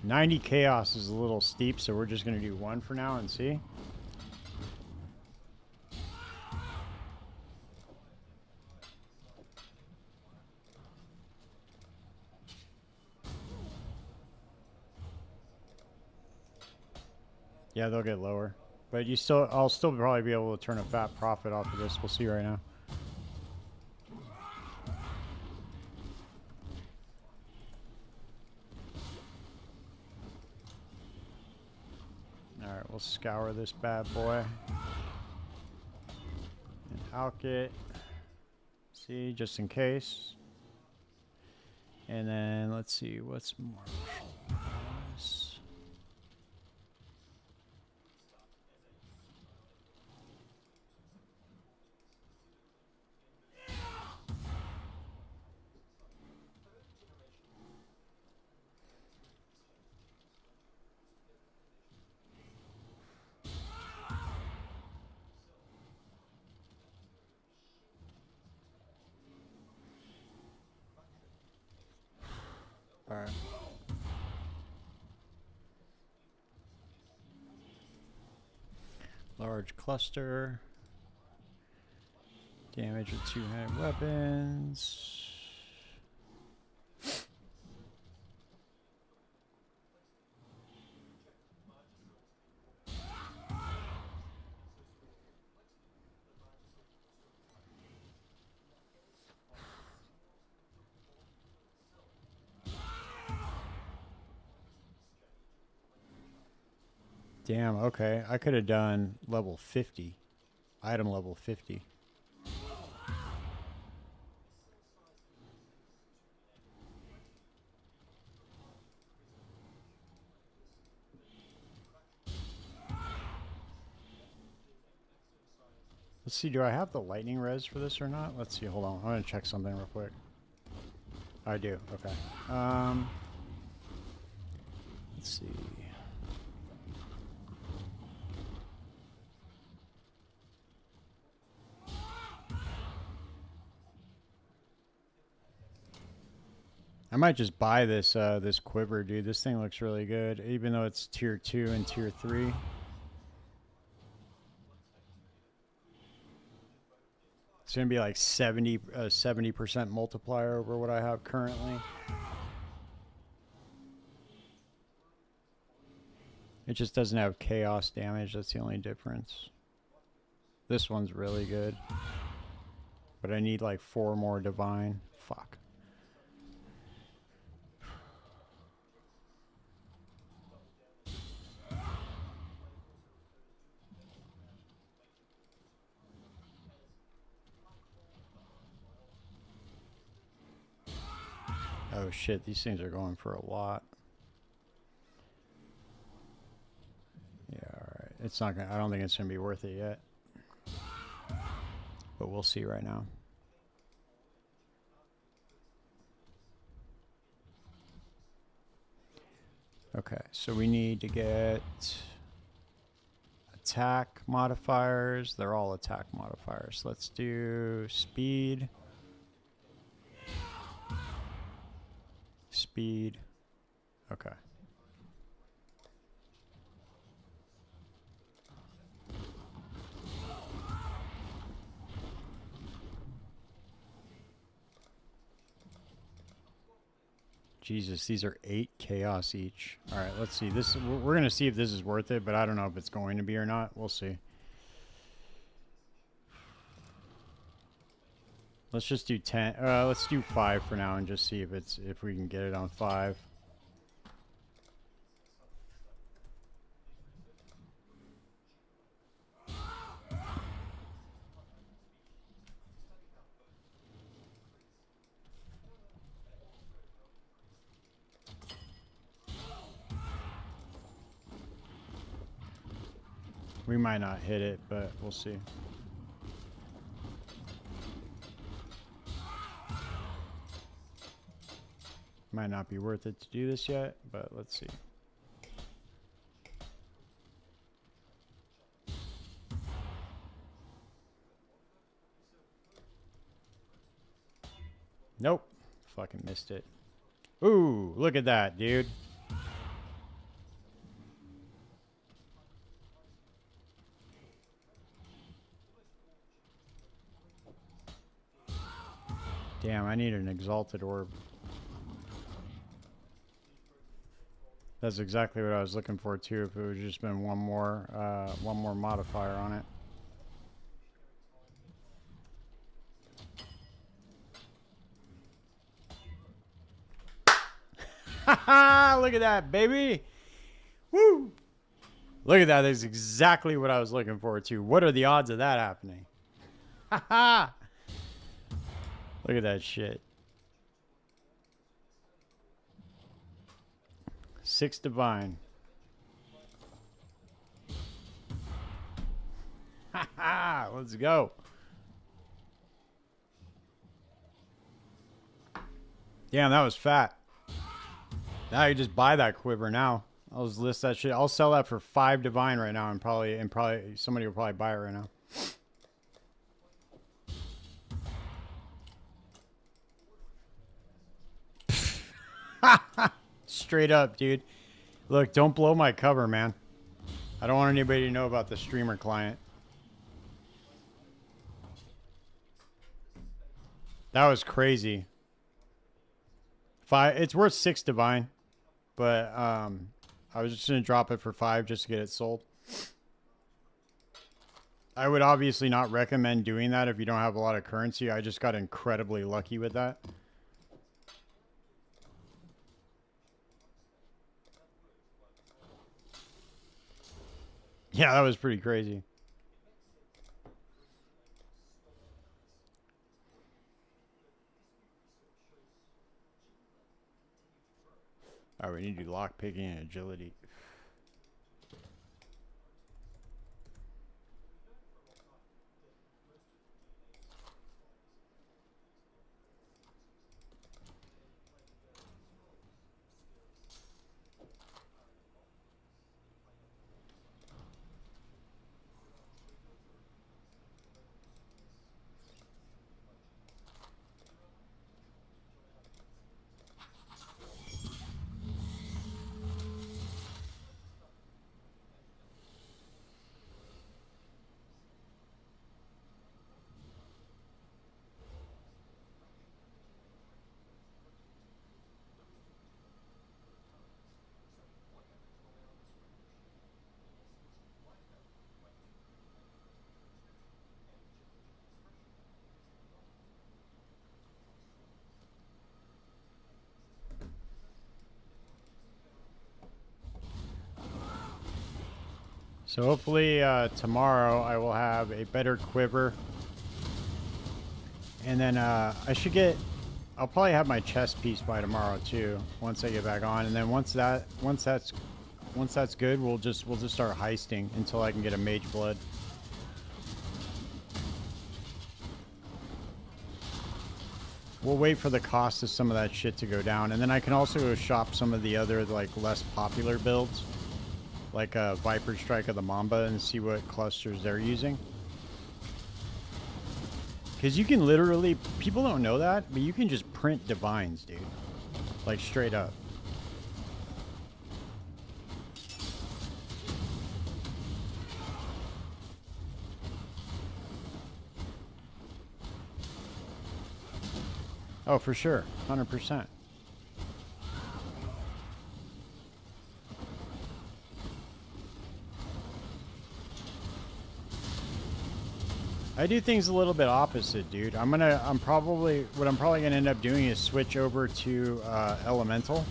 90 chaos is a little steep, so we're just going to do one for now and see. Yeah, they'll get lower. But I'll still probably be able to turn a fat profit off of this. We'll see right now. Alright, we'll scour this bad boy. And alk it. See, just in case. And then let's see what's more. Alright. Large cluster. Damage with two-handed weapons. Damn, okay. I could have done level 50. Item level 50. Let's see, do I have the lightning res for this or not? Let's see, hold on. I'm gonna check something real quick. I do, okay. Let's see. I might just buy this this quiver, dude. This thing looks really good, even though it's tier 2 and tier 3. It's gonna be like 70% multiplier over what I have currently. It just doesn't have chaos damage. That's the only difference. This one's really good, but I need like 4 more divine. Fuck. Oh shit, these things are going for a lot. Yeah, alright. It's not gonna, I don't think it's gonna be worth it yet. But we'll see right now. Okay, so we need to get attack modifiers. They're all attack modifiers. Let's do speed. Speed. Okay. Jesus, these are 8 chaos each. All right, let's see. This we're gonna see if this is worth it, but I don't know if it's going to be or not. We'll see. Let's just do 10. Let's do 5 for now and just see if we can get it on 5. We might not hit it, but we'll see. Might not be worth it to do this yet, but let's see. Nope. Fucking missed it. Ooh, look at that, dude. Damn, I need an exalted orb. That's exactly what I was looking for too. If it would just been one more modifier on it. Haha! Look at that, baby! Woo! Look at that. That's exactly what I was looking for too. What are the odds of that happening? Haha! Look at that shit. 6 divine. Haha! Let's go. Damn, that was fat. Now you just buy that quiver now. I'll just list that shit. I'll sell that for 5 divine right now, and probably somebody will probably buy it right now. Straight up, dude. Look, don't blow my cover, man. I don't want anybody to know about the streamer client. That was crazy. It's worth 6 divine, but I was just gonna drop it for 5 just to get it sold. I would obviously not recommend doing that if you don't have a lot of currency. I just got incredibly lucky with that. Yeah, that was pretty crazy. Alright, we need to do lock picking and agility. So hopefully tomorrow I will have a better quiver. And then I should get... I'll probably have my chest piece by tomorrow too, once I get back on. And then once that's good, we'll just start heisting until I can get a mage blood. We'll wait for the cost of some of that shit to go down, and then I can also go shop some of the other like less popular builds, like Viper Strike of the Mamba, and see what clusters they're using. Because you can literally, people don't know that, but you can just print divines, dude. Like straight up. Oh, for sure. 100%. I do things a little bit opposite, dude. what I'm probably gonna end up doing is switch over to Elemental.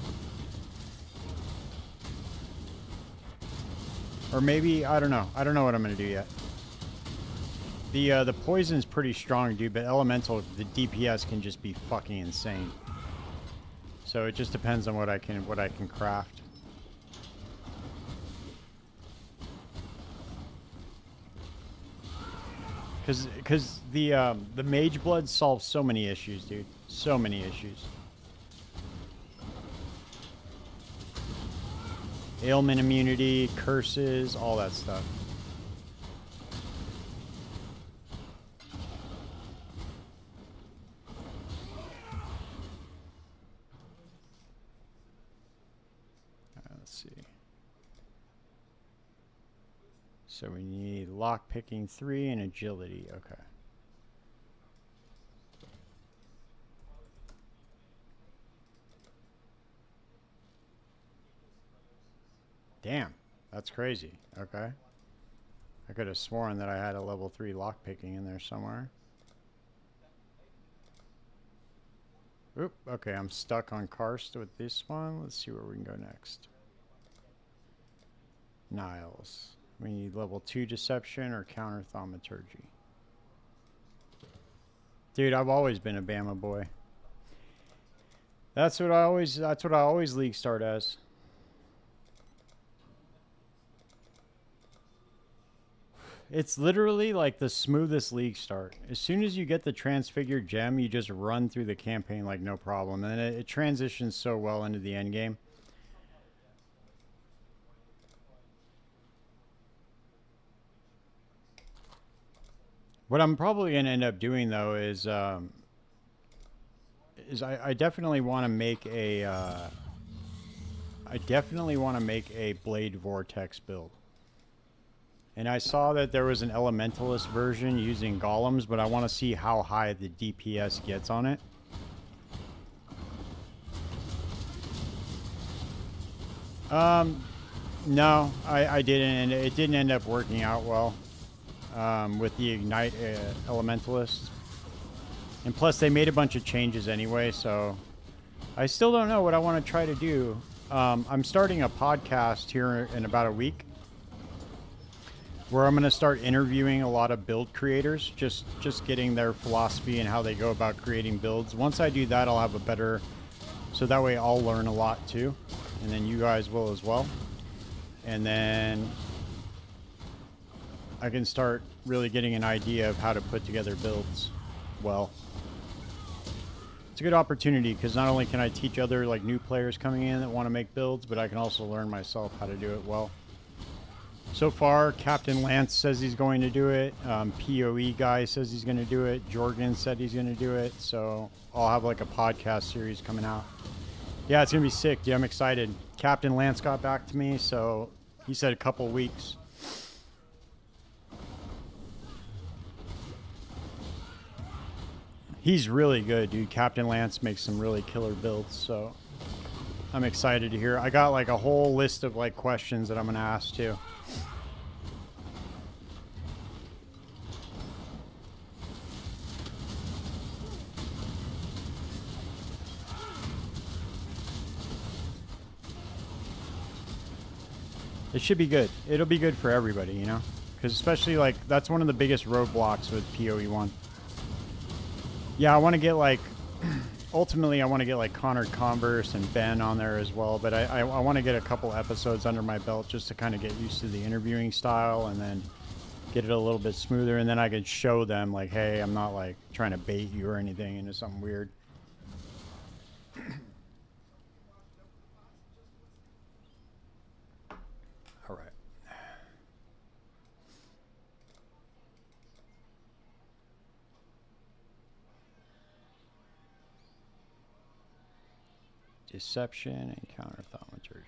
Or maybe, I don't know. I don't know what I'm gonna do yet. The poison's pretty strong, dude, but Elemental, the DPS can just be fucking insane. So it just depends on what I can craft. Because the Mage Blood solves so many issues, dude. So many issues. Ailment immunity, curses, all that stuff. Let's see. So we need lockpicking 3 and agility. Okay. Damn, that's crazy. Okay. I could have sworn that I had a level 3 lockpicking in there somewhere. Oop, okay, I'm stuck on Karst with this one. Let's see where we can go next. Niles. We need level 2 deception or counter thaumaturgy. Dude, I've always been a BAMA boy. That's what I always league start as. It's literally like the smoothest league start. As soon as you get the transfigured gem, you just run through the campaign like no problem. And it transitions so well into the end game. What I'm probably going to end up doing though is I definitely want to make a Blade Vortex build. And I saw that there was an Elementalist version using golems, but I want to see how high the DPS gets on it. No, I didn't, and it didn't end up working out well with the Ignite Elementalist. And plus, they made a bunch of changes anyway, so I still don't know what I want to try to do. I'm starting a podcast here in about a week, where I'm going to start interviewing a lot of build creators, just getting their philosophy and how they go about creating builds. Once I do that, I'll have a better, so that way I'll learn a lot too, and then you guys will as well. And then I can start really getting an idea of how to put together builds well. It's a good opportunity because not only can I teach other like new players coming in that want to make builds, but I can also learn myself how to do it well. So far, Captain Lance says he's going to do it. PoE guy says he's going to do it. Jorgen said he's going to do it. So I'll have like a podcast series coming out. Yeah, it's going to be sick, dude. I'm excited. Captain Lance got back to me, so he said a couple weeks. He's really good, dude. Captain Lance makes some really killer builds, so I'm excited to hear. I got like a whole list of like questions that I'm going to ask too. It should be good. It'll be good for everybody, you know? Because especially, like, that's one of the biggest roadblocks with PoE1. Yeah, I want to get, like... ultimately, I want to get, like, Connor Converse and Ben on there as well. But I want to get a couple episodes under my belt just to kind of get used to the interviewing style and then get it a little bit smoother. And then I can show them, like, hey, I'm not, like, trying to bait you or anything into something weird. All right. Deception and counter thaumaturgy.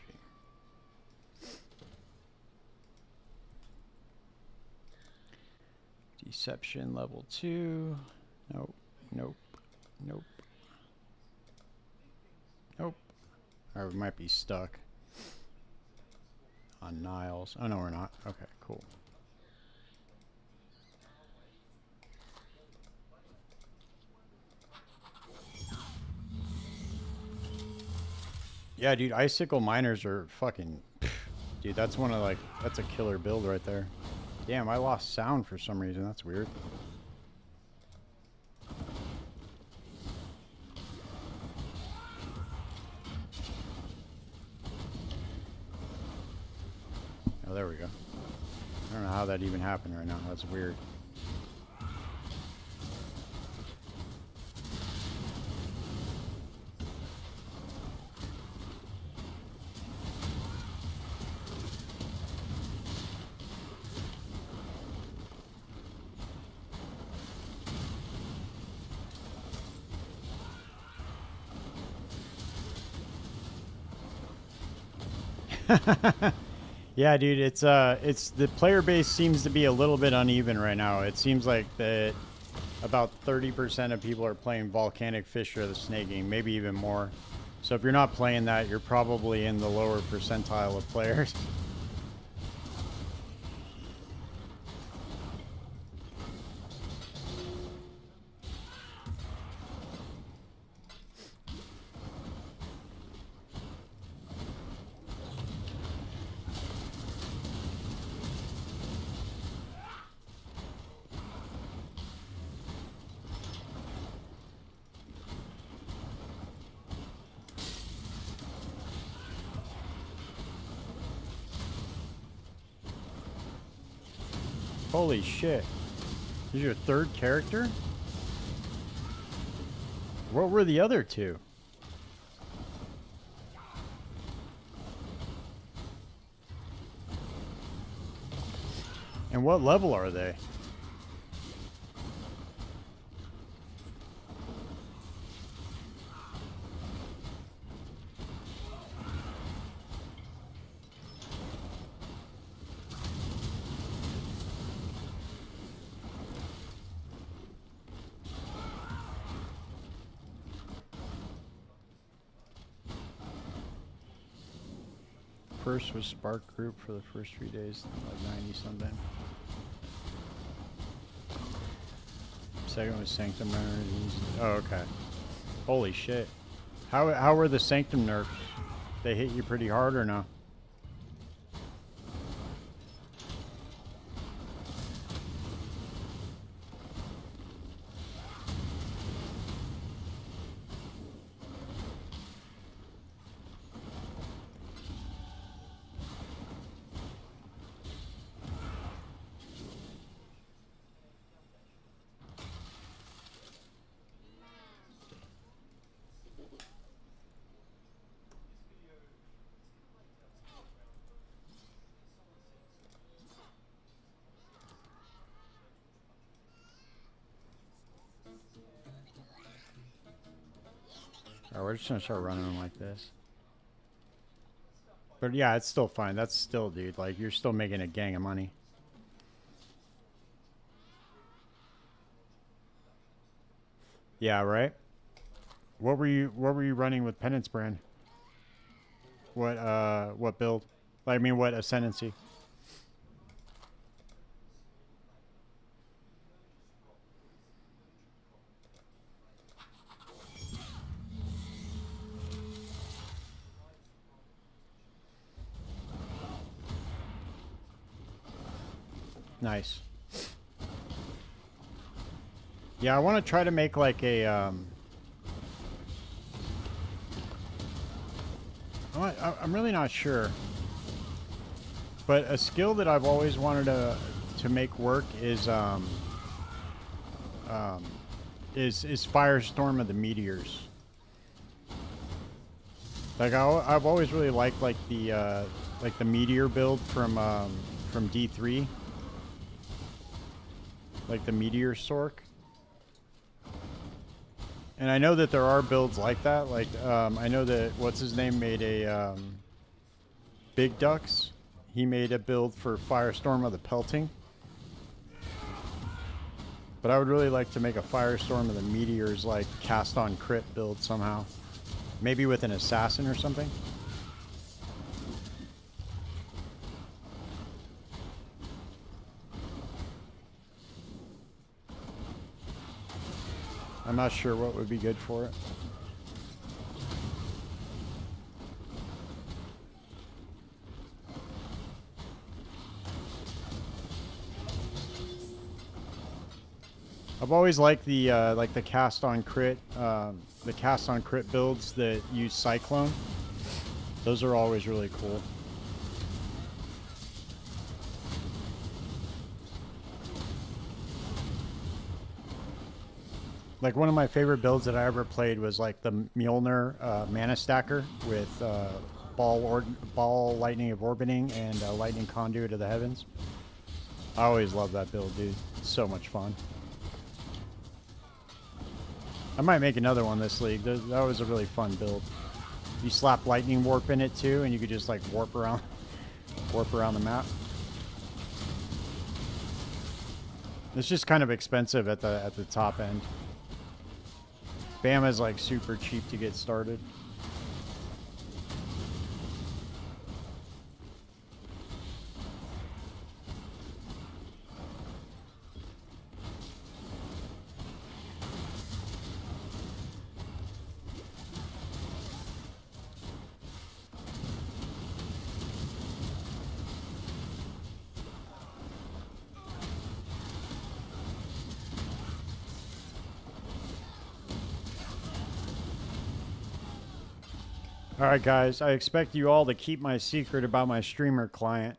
Deception level 2. Nope. Nope. Nope. Nope. Or we might be stuck on Niles. Oh no, we're not. Okay, cool. Yeah, dude, Icicle Miners are fucking... Dude, that's one of, like... That's a killer build right there. Damn, I lost sound for some reason. That's weird. Oh, there we go. I don't know how that even happened right now. That's weird. Yeah, dude, it's the player base seems to be a little bit uneven right now. It seems like that about 30% of people are playing Volcanic Fissure, the Snake game, maybe even more. So if you're not playing that, you're probably in the lower percentile of players. Holy shit. This is your third character? What were the other two? And what level are they? First was Spark Group for the first 3 days, like 90 something. Second was Sanctum nerfs. Oh, okay. Holy shit. How were the Sanctum nerfs? They hit you pretty hard or no? Alright, we're just gonna start running them like this. But yeah, it's still fine. That's still, dude, like, you're still making a gang of money. Yeah, right? What were you running with Penance Brand? What build? I mean, what ascendancy? Nice. Yeah, I want to try to make like a I'm really not sure, but a skill that I've always wanted to make work is Firestorm of the Meteors. Like I've always really liked like the meteor build from D3, like the meteor sork. And I know that there are builds like that. Like I know that what's his name made a Big Ducks. He made a build for Firestorm of the Pelting. But I would really like to make a Firestorm of the Meteors like cast on crit build somehow. Maybe with an assassin or something. I'm not sure what would be good for it. I've always liked the cast on crit builds that use Cyclone. Those are always really cool. Like one of my favorite builds that I ever played was like the Mjolnir mana stacker with ball lightning of orbiting and lightning conduit of the heavens. I always love that build, dude. It's so much fun. I might make another one this league. That was a really fun build. You slap lightning warp in it too, and you could just like warp around the map. It's just kind of expensive at the top end. BAMA is like super cheap to get started. Alright guys, I expect you all to keep my secret about my streamer client.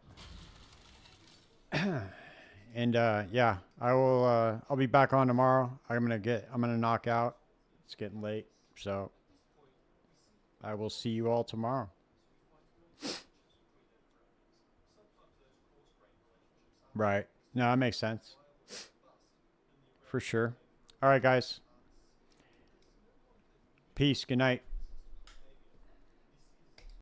And yeah, I'll be back on tomorrow. I'm gonna knock out. It's getting late, so I will see you all tomorrow. Right. No, that makes sense. For sure. Alright guys. Peace, good night.